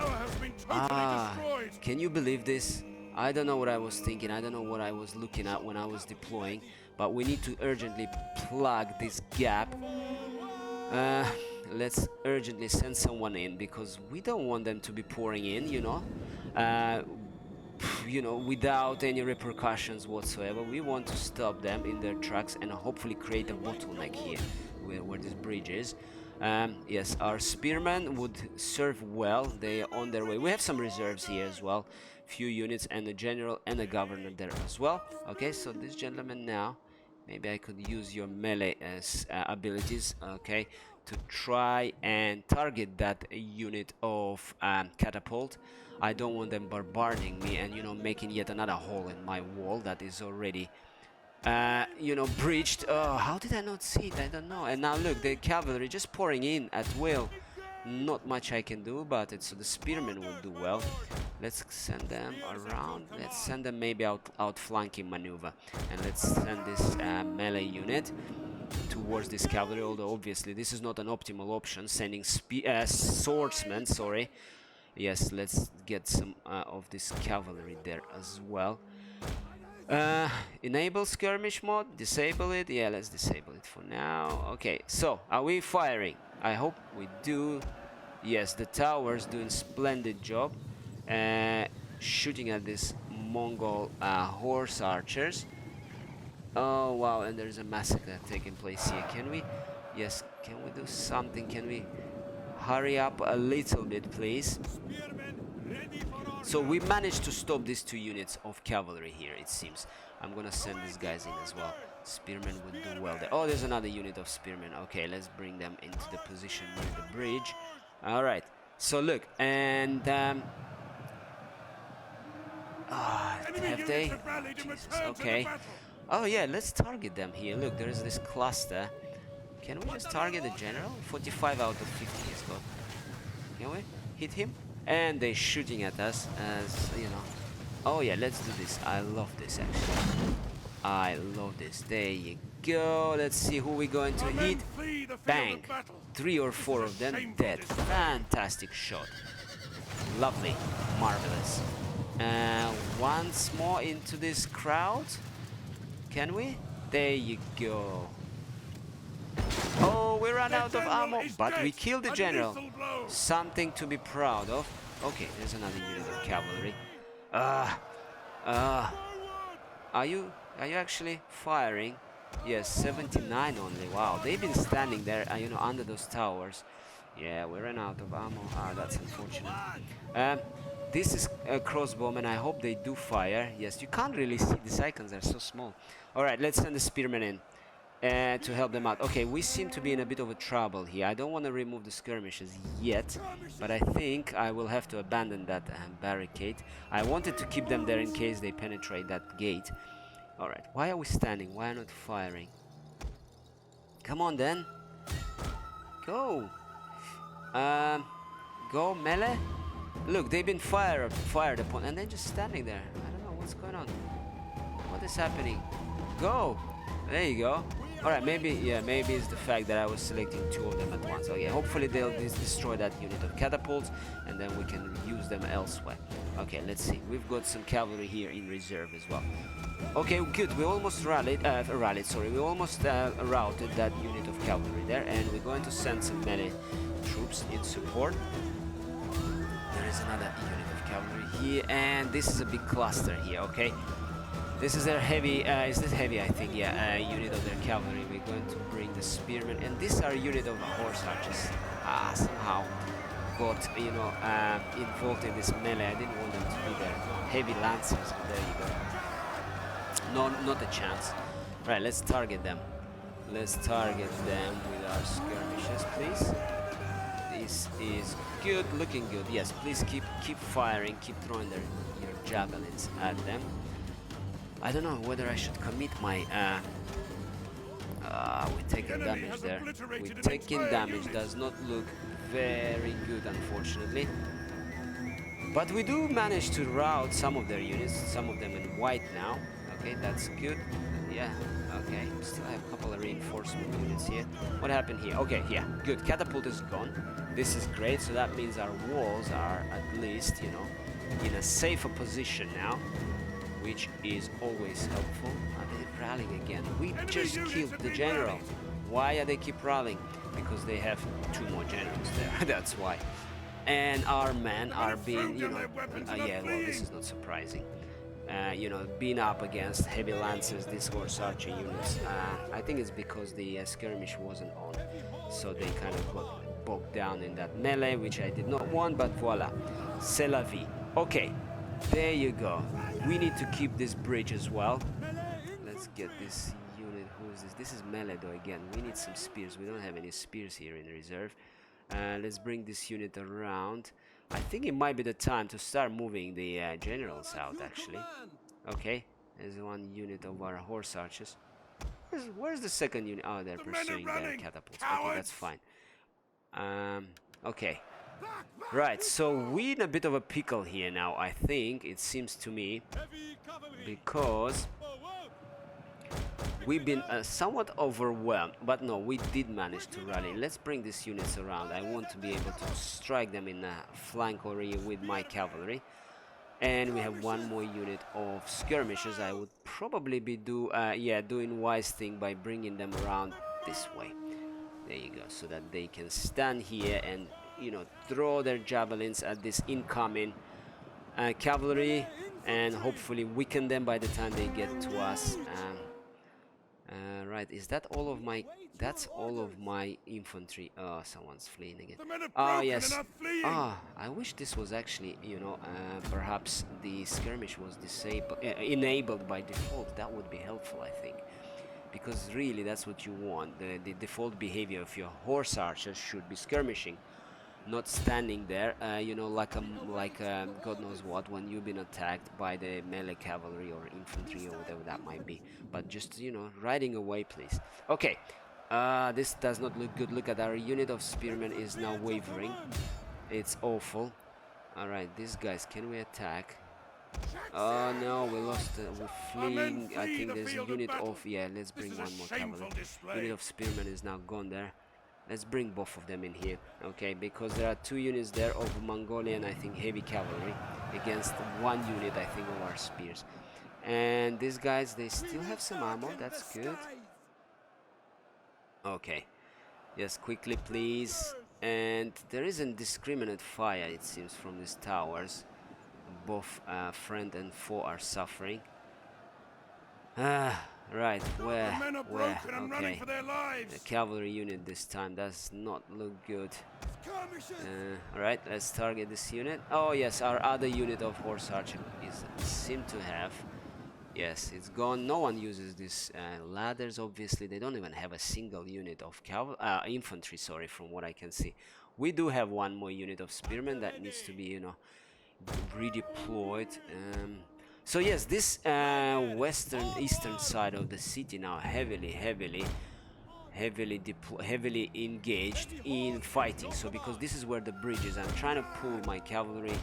Can you believe this? I don't know what I was thinking. I don't know what I was looking at when I was deploying. But we need to urgently plug this gap. Let's urgently send someone in because we don't want them to be pouring in, without any repercussions whatsoever. We want to stop them in their tracks and hopefully create a bottleneck here where this bridge is. Yes, our spearmen would serve well. They are on their way. We have some reserves here as well. Few units and a general and a governor there as well. Okay, so this gentleman now, maybe I could use your melee abilities, okay, to try and target that unit of catapult. I don't want them bombarding me and, making yet another hole in my wall that is already, breached. Oh, how did I not see it? I don't know. And now look, the cavalry just pouring in at will. Not much I can do, but the spearmen will do well. Let's send them around. Let's send them maybe outflanking maneuver, and let's send this melee unit towards this cavalry. Although obviously this is not an optimal option. Sending swordsmen. Sorry. Yes, let's get some of this cavalry there as well. Enable skirmish mode. Disable it. Yeah, let's disable it for now. Okay. So are we firing? I hope we do. Yes, the towers doing splendid job shooting at this Mongol horse archers. Oh wow, and there's a massacre taking place here. Can we do something? Can we hurry up a little bit, please? So we managed to stop these two units of cavalry here, it seems. I'm gonna send these guys in as well. Spearmen would do well there. Oh, there's another unit of spearmen. Okay, let's bring them into the position near the bridge. All right. So look, and have they? Jesus, okay. Oh yeah, let's target them here. Look, there is this cluster. Can we just target the general? 45 out of 50 he's got. Can we hit him? And they're shooting at us as, Oh yeah, let's do this. I love this actually. I love this. There you go. Let's see who we're going to hit. Bang. 3 or 4 of them dead. Fantastic shot. Lovely. Marvelous. Once more into this crowd. Can we? There you go. Oh, we ran out of ammo, but we killed the general. Something to be proud of. Okay, there's another unit of cavalry. Are you actually firing? Yes, 79 only. Wow, they've been standing there, under those towers. Yeah, we ran out of ammo. That's unfortunate. This is a crossbowman. I hope they do fire. Yes, you can't really see. These icons are so small. All right, let's send the spearmen in to help them out. Okay, we seem to be in a bit of a trouble here. I don't want to remove the skirmishes yet, but I think I will have to abandon that barricade. I wanted to keep them there in case they penetrate that gate. All right, why are we standing? Why are not firing? Come on then. Go. Go melee. Look, they've been fired upon, and they're just standing there. I don't know what's going on. What is happening? Go. There you go. All right, maybe it's the fact that I was selecting 2 of them at once. Okay, hopefully they'll destroy that unit of catapults, and then we can use them elsewhere. Okay, let's see. We've got some cavalry here in reserve as well. Okay, good. We almost rallied. We almost routed that unit of cavalry there, and we're going to send some melee troops in support. There is another unit of cavalry here, and this is a big cluster here. Okay. This is their heavy, is this heavy? I think, yeah, unit of their cavalry. We're going to bring the spearmen, and this is our unit of horse archers. Somehow got, involved in this melee. I didn't want them to be there. Heavy lancers, there you go. No, not a chance. Right, let's target them. Let's target them with our skirmishes, please. This is good, looking good. Yes, please keep firing, keep throwing your javelins at them. I don't know whether I should commit my we're taking damage there. We're taking damage. Does not look very good, unfortunately. But we do manage to rout some of their units, some of them in white now. Okay, that's good. Yeah, okay. Still have a couple of reinforcement units here. What happened here? Okay, yeah, good. Catapult is gone. This is great, so that means our walls are at least, in a safer position now, which is always helpful. Are they rallying again? We just killed the general. Why are they keep rallying? Because they have 2 more generals there. That's why. And our men are being, you know, yeah, well, this is not surprising. You know, being up against heavy lancers, these horse archer units. I think it's because the skirmish wasn't on, so they kind of got bogged down in that melee, which I did not want, but voila, c'est la vie. Okay, there you go. We need to keep this bridge as well. Let's get this unit. Who is this? This is melee though again. We need some spears. We don't have any spears here in reserve. Let's bring this unit around. I think it might be the time to start moving the generals out, actually. Okay, there's 1 unit of our horse archers. Where's the second unit? Oh, they're pursuing their catapults. Okay, that's fine. Okay. Right, so we're in a bit of a pickle here now, I think, it seems to me, because we've been somewhat overwhelmed, but no, we did manage to rally. Let's bring these units around. I want to be able to strike them in a flank area with my cavalry. And we have 1 more unit of skirmishers. I would probably be doing wise thing by bringing them around this way. There you go, so that they can stand here and, you know, throw their javelins at this incoming cavalry and hopefully weaken them by the time they get to us. Right, is that all of my... That's all of my infantry. Oh, someone's fleeing again. Oh, yes. Ah, I wish this was actually, you know, perhaps the skirmish was enabled by default. That would be helpful, I think. Because really, that's what you want. The default behavior of your horse archers should be skirmishing, not standing there, you know, like God knows what, when you've been attacked by the melee cavalry or infantry or whatever that might be. But just, you know, riding away, please. Okay. This does not look good. Look at our unit of spearmen is now wavering. It's awful. Alright, these guys, can we attack? Oh no, we lost, we're fleeing. I think there's a unit of, yeah, let's bring 1 more cavalry. Unit of spearmen is now gone there. Let's bring both of them in here, okay, because there are 2 units there of Mongolian, I think, heavy cavalry against 1 unit, I think, of our spears. And these guys, they still have some ammo, that's good. Okay, yes, quickly please. And there is indiscriminate fire, it seems, from these towers. Both friend and foe are suffering. Right, where? Okay, the cavalry unit this time does not look good. Alright, let's target this unit. Oh yes, our other unit of horse archer seem to have... Yes, it's gone. No one uses these ladders, obviously. They don't even have a single unit of infantry, sorry, from what I can see. We do have 1 more unit of spearmen that needs to be, you know, redeployed. So yes, this eastern side of the city now heavily engaged in fighting. So because this is where the bridge is, I'm trying to pull my cavalry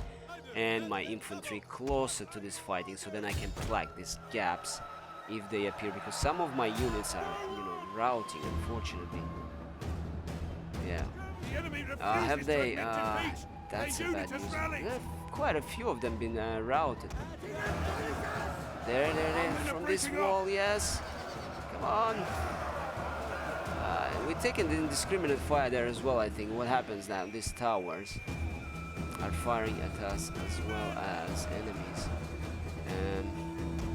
and my infantry closer to this fighting, so then I can plug these gaps if they appear, because some of my units are, you know, routing, unfortunately. Yeah. Have they? That's a bad news. Yeah, quite a few of them been routed. There, from this wall, yes. Come on. We're taking the indiscriminate fire there as well, I think. What happens now? These towers are firing at us as well as enemies.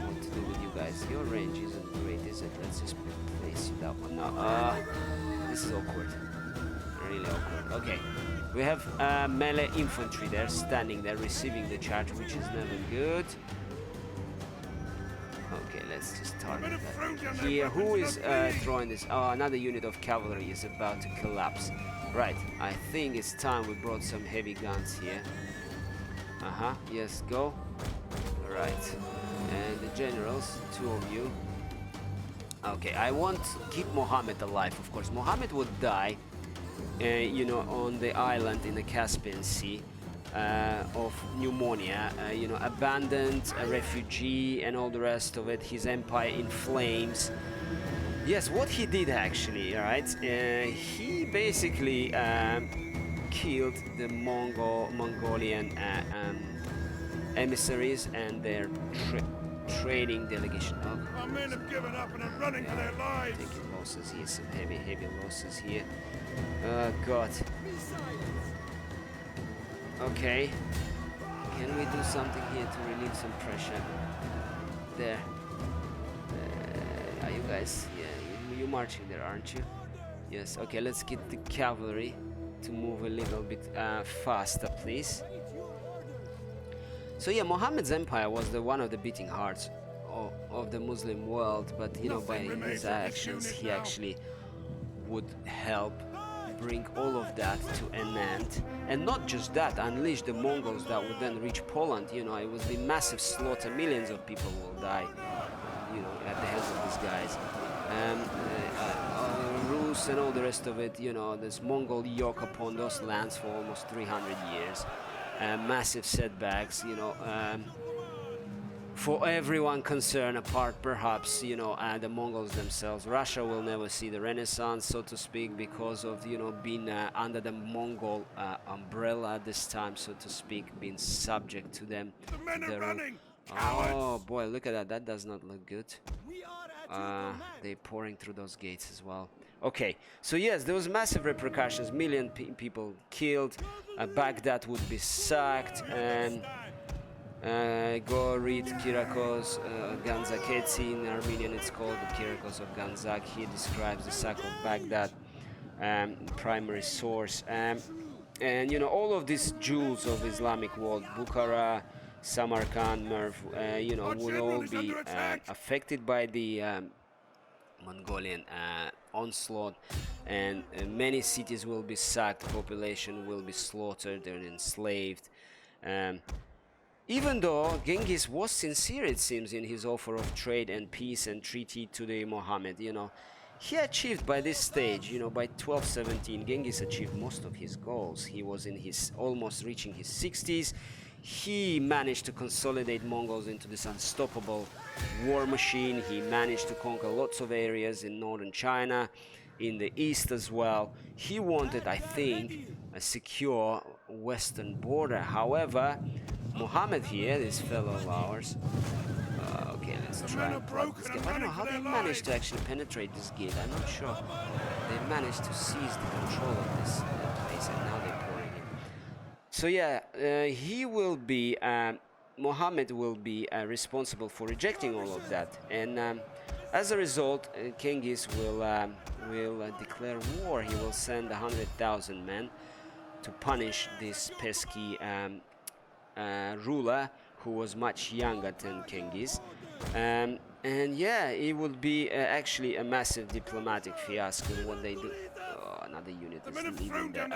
What to do with you guys? Your range isn't great, is it? Let's just place you that one now. This is awkward. Really awkward. Okay. We have melee infantry there, standing there, receiving the charge, which is never good. Okay, let's just target that here. Who is throwing this? Oh, another unit of cavalry is about to collapse. Right, I think it's time we brought some heavy guns here. Yes, go. Right, and the generals, 2 of you. Okay, I want to keep Mohammed alive, of course. Mohammed would die, you know, on the island in the Caspian Sea of pneumonia, you know, abandoned, a refugee, and all the rest of it. His empire in flames. Yes, what he did actually, right? He basically killed the Mongolian emissaries and their trading delegation. Oh, Our men have given up and are running for their lives. taking losses here, some heavy losses here. Oh god. Okay. Can we do something here to relieve some pressure? There. Are you guys? Yeah, you're marching there, aren't you? Yes. Okay, let's get the cavalry to move a little bit faster, please. So yeah, Muhammad's empire was one of the beating hearts of the Muslim world, but you know, by his actions, he actually would help bring all of that to an end. And not just that, unleash the Mongols that would then reach Poland. You know, it was the massive slaughter. Millions of people will die, you know, at the hands of these guys. Rus and all the rest of it, you know, this Mongol yoke upon those lands for almost 300 years. Massive setbacks, you know, for everyone concerned, apart perhaps, you know, the Mongols themselves. Russia will never see the Renaissance, so to speak, because of, you know, being under the Mongol umbrella at this time, so to speak, being subject to them. The men are running. Oh boy, look at that. That does not look good. We are at your command. They're pouring through those gates as well. Okay, so yes, there was massive repercussions. Million people killed. Baghdad would be sacked, and go read Kyriakos Ganzaketsi. In Armenian it's called the Kyriakos of Ganzak. He describes the sack of Baghdad, primary source. And you know, all of these jewels of Islamic world, Bukhara, Samarkand, Merv, you know, will all be affected by the Mongolian onslaught, and many cities will be sacked, population will be slaughtered and enslaved. Even though Genghis was sincere, it seems, in his offer of trade and peace and treaty to the Mohammed, you know, he achieved by this stage, you know, by 1217, Genghis achieved most of his goals. He was in his almost reaching his 60s. He managed to consolidate Mongols into this unstoppable war machine. He managed to conquer lots of areas in northern China, in the east as well. He wanted, I think, a secure western border. However, Muhammad here, this fellow of ours, okay, let's try and plug this gate. I don't know how they managed to actually penetrate this gate. I'm not sure. They managed to seize the control of this place, and now they're pouring in. So yeah, he will be, Muhammad will be responsible for rejecting all of that, and as a result, Genghis will declare war. He will send 100,000 men to punish this pesky ruler who was much younger than Genghis. And yeah, it would be actually a massive diplomatic fiasco what they do. Oh, another unit is leaving there.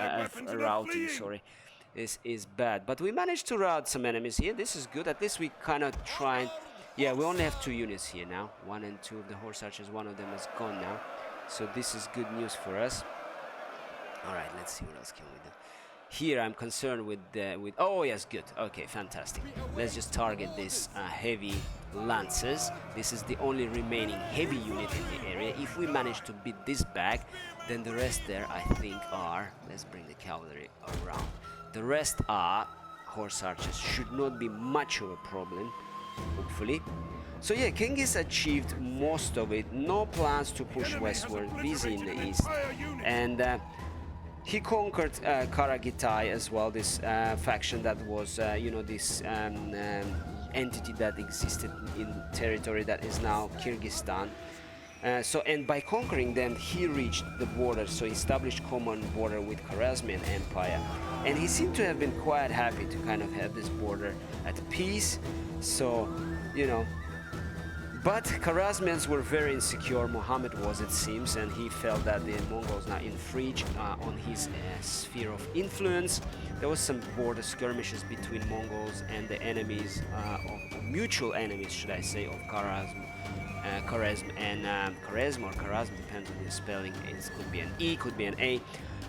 Routing, sorry, is bad. But we managed to rout some enemies here. This is good. At least we kind of try. Yeah, we only have 2 units here now. 1 and 2 of the horse archers. One of them is gone now. So this is good news for us. All right, let's see what else can we do. Here I'm concerned with oh yes, good, okay, fantastic. Let's just target these heavy lancers. This is the only remaining heavy unit in the area. If we manage to beat this back, then the rest there I think are, let's bring the cavalry around, the rest are horse archers. Should not be much of a problem, hopefully. So yeah, Genghis achieved most of it. No plans to push westward, busy in the east, and he conquered Karagitay as well, this faction that was, you know, this entity that existed in territory that is now Kyrgyzstan. So, and by conquering them, he reached the border, so he established common border with Khwarezmian Empire. And he seemed to have been quite happy to kind of have this border at peace. So, you know, but Khwarezmians were very insecure. Muhammad was, it seems, and he felt that the Mongols now infringed on his sphere of influence. There was some border skirmishes between Mongols and the enemies, of mutual enemies, should I say, of Khwarezm and Khwarezm or Khwarezm, depends on the spelling. It could be an E, could be an A.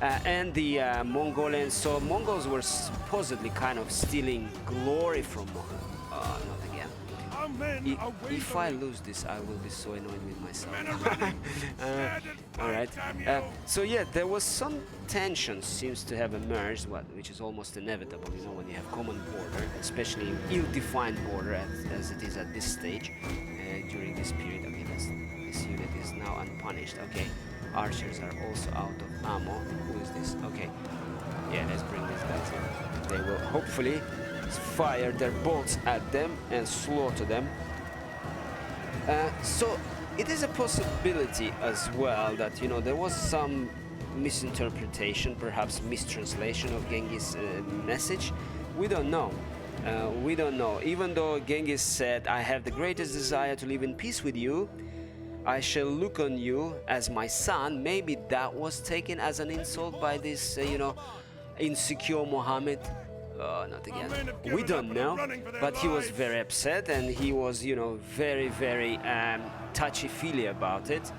And the Mongolians. So Mongols were supposedly kind of stealing glory from Muhammad. Not again. men are If I wavering. lose this, I will be so annoyed with myself. Men are running. Scared and All right. Samuel. So yeah, there was some tension seems to have emerged, which is almost inevitable, you know, when you have common border, especially ill-defined border as it is at this stage during this period. Okay, this unit is now unpunished. Okay, archers are also out of ammo. Who is this? Okay, yeah, let's bring these guys in. They will hopefully fire their bolts at them and slaughter them. So it is a possibility as well that, you know, there was some misinterpretation, perhaps mistranslation of Genghis' message. We don't know. We don't know. Even though Genghis said, "I have the greatest desire to live in peace with you. I shall look on you as my son," maybe that was taken as an insult by this, you know, insecure Muhammad. Not again. We don't know, but he was very upset and he was, you know, very, very touchy-feely about it,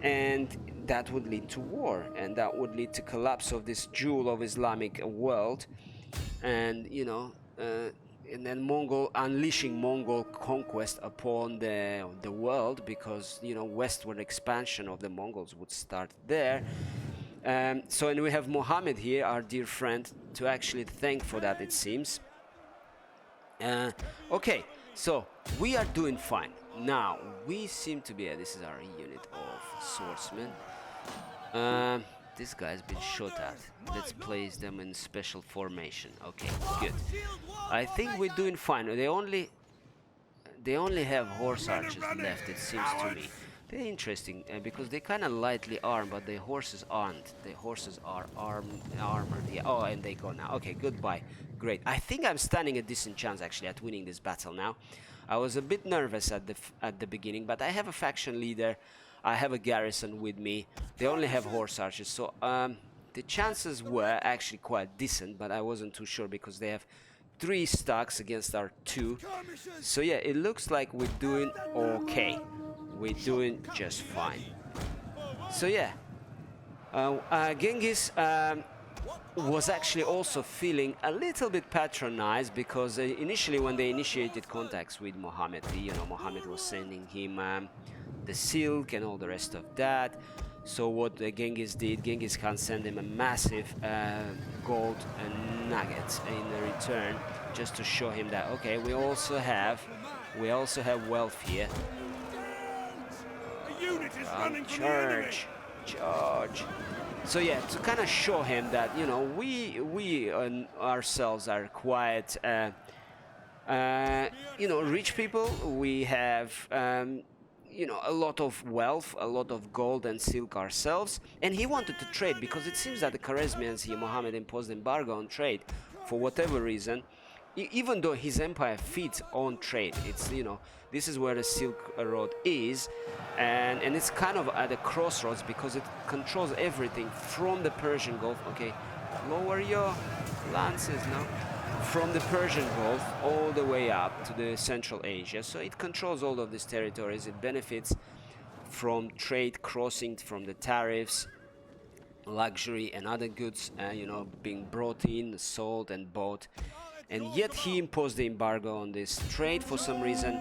and that would lead to war, and that would lead to collapse of this jewel of Islamic world, and you know, and then unleashing Mongol conquest upon the world, because you know westward expansion of the Mongols would start there. So, and we have Muhammad here, our dear friend, to actually thank for that, it seems. Okay, so we are doing fine. Now, we seem to be, this is our unit of swordsmen. This guy's been shot at. Let's place them in special formation. Okay, good. I think we're doing fine. They only have horse archers left, it seems to me. They're interesting because they kind of lightly armed, but the horses aren't. The horses are armored. Yeah. Oh, and they go now. Okay, goodbye. Great. I think I'm standing a decent chance actually at winning this battle now. I was a bit nervous at the beginning, but I have a faction leader. I have a garrison with me. They only have horse archers, so the chances were actually quite decent, but I wasn't too sure because they have 3 stacks against our 2. So yeah, it looks like we're doing okay. We're doing just fine. So yeah, Genghis was actually also feeling a little bit patronized because initially when they initiated contacts with Muhammad, you know, Muhammad was sending him the silk and all the rest of that. So what Genghis did, Genghis Khan sent him a massive gold nuggets in return, just to show him that okay, we also have wealth here. Charge. So yeah, to kind of show him that, you know, we ourselves are quite you know, rich people. We have you know, a lot of wealth, a lot of gold and silk ourselves, and he wanted to trade because it seems that the Khwarezmians here, Muhammad imposed embargo on trade for whatever reason. Even though his empire feeds on trade, it's, you know, this is where the Silk Road is, and it's kind of at a crossroads because it controls everything from the Persian Gulf. Okay, lower your lances now. From the Persian Gulf all the way up to the Central Asia, so it controls all of these territories. It benefits from trade crossing, from the tariffs, luxury and other goods, you know, being brought in, sold and bought. And yet he imposed the embargo on this trade for some reason.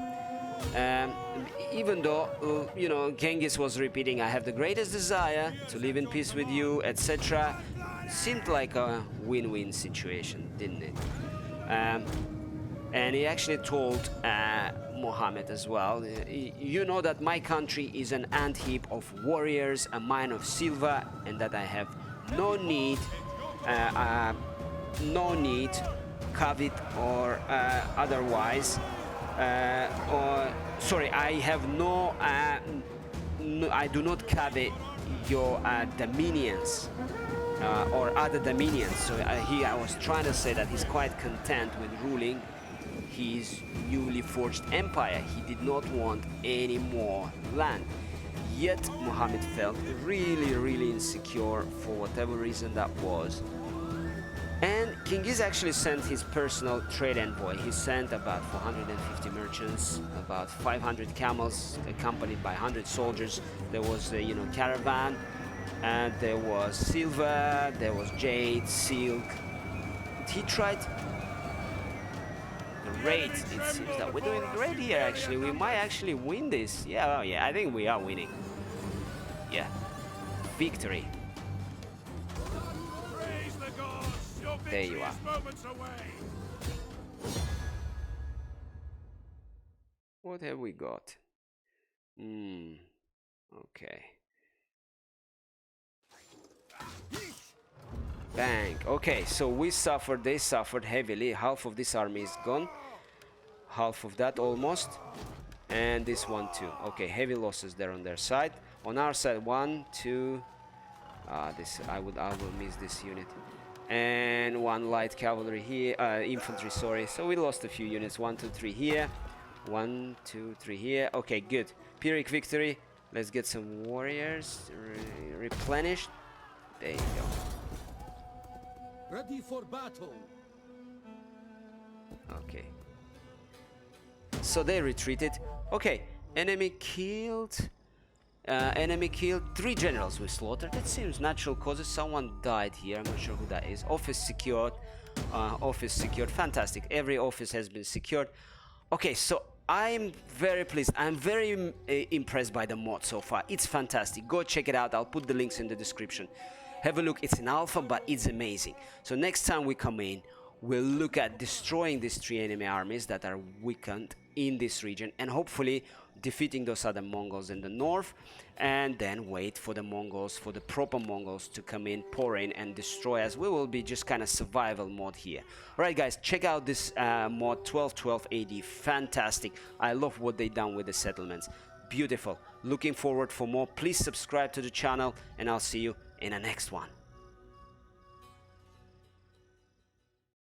Even though, you know, Genghis was repeating, "I have the greatest desire to live in peace with you," etc. Seemed like a win-win situation, didn't it? And he actually told Muhammad as well, "You know that my country is an ant-heap of warriors, a mine of silver, and that I have no need, covet or otherwise, I have no, I do not covet your dominions or other dominions." So here I was trying to say that he's quite content with ruling his newly forged empire. He did not want any more land. Yet Muhammad felt really, really insecure for whatever reason that was. And Genghis actually sent his personal trade envoy. He sent about 450 merchants, about 500 camels, accompanied by 100 soldiers. There was a, you know, caravan, and there was silver, there was jade, silk. He tried. Great. It seems that we're doing great here, actually. We might actually win this. Yeah, oh, yeah, I think we are winning. Yeah. Victory. Praise the gods. Your There you victory are. is moments away. What have we got? Okay. Bang. Okay, so they suffered heavily. Half of this army is gone. Half of that almost. And this one too. Okay, heavy losses there on their side. On our side, 1, 2. I will miss this unit. And 1 light cavalry here, infantry, sorry. So we lost a few units. 1, 2, 3 here. 1, 2, 3 here. Okay, good. Pyrrhic victory. Let's get some warriors replenished. There you go. Ready for battle. Okay. So they retreated. Okay, enemy killed 3 generals we slaughtered. That seems natural causes. Someone died here. I'm not sure who that is. Office secured. Office secured. Fantastic. Every office has been secured. Okay, so I'm very pleased. I'm very impressed by the mod so far. It's fantastic. Go check it out. I'll put the links in the description. Have a look. It's an alpha, but it's amazing. So next time we come in, we'll look at destroying these 3 enemy armies that are weakened in this region, and hopefully defeating those other Mongols in the north, and then wait for the Mongols, for the proper Mongols to come in, pour in, and destroy us. We will be just kind of survival mode here. Alright guys, check out this mod 1212 AD. Fantastic. I love what they done with the settlements. Beautiful. Looking forward for more. Please subscribe to the channel, and I'll see you in the next one.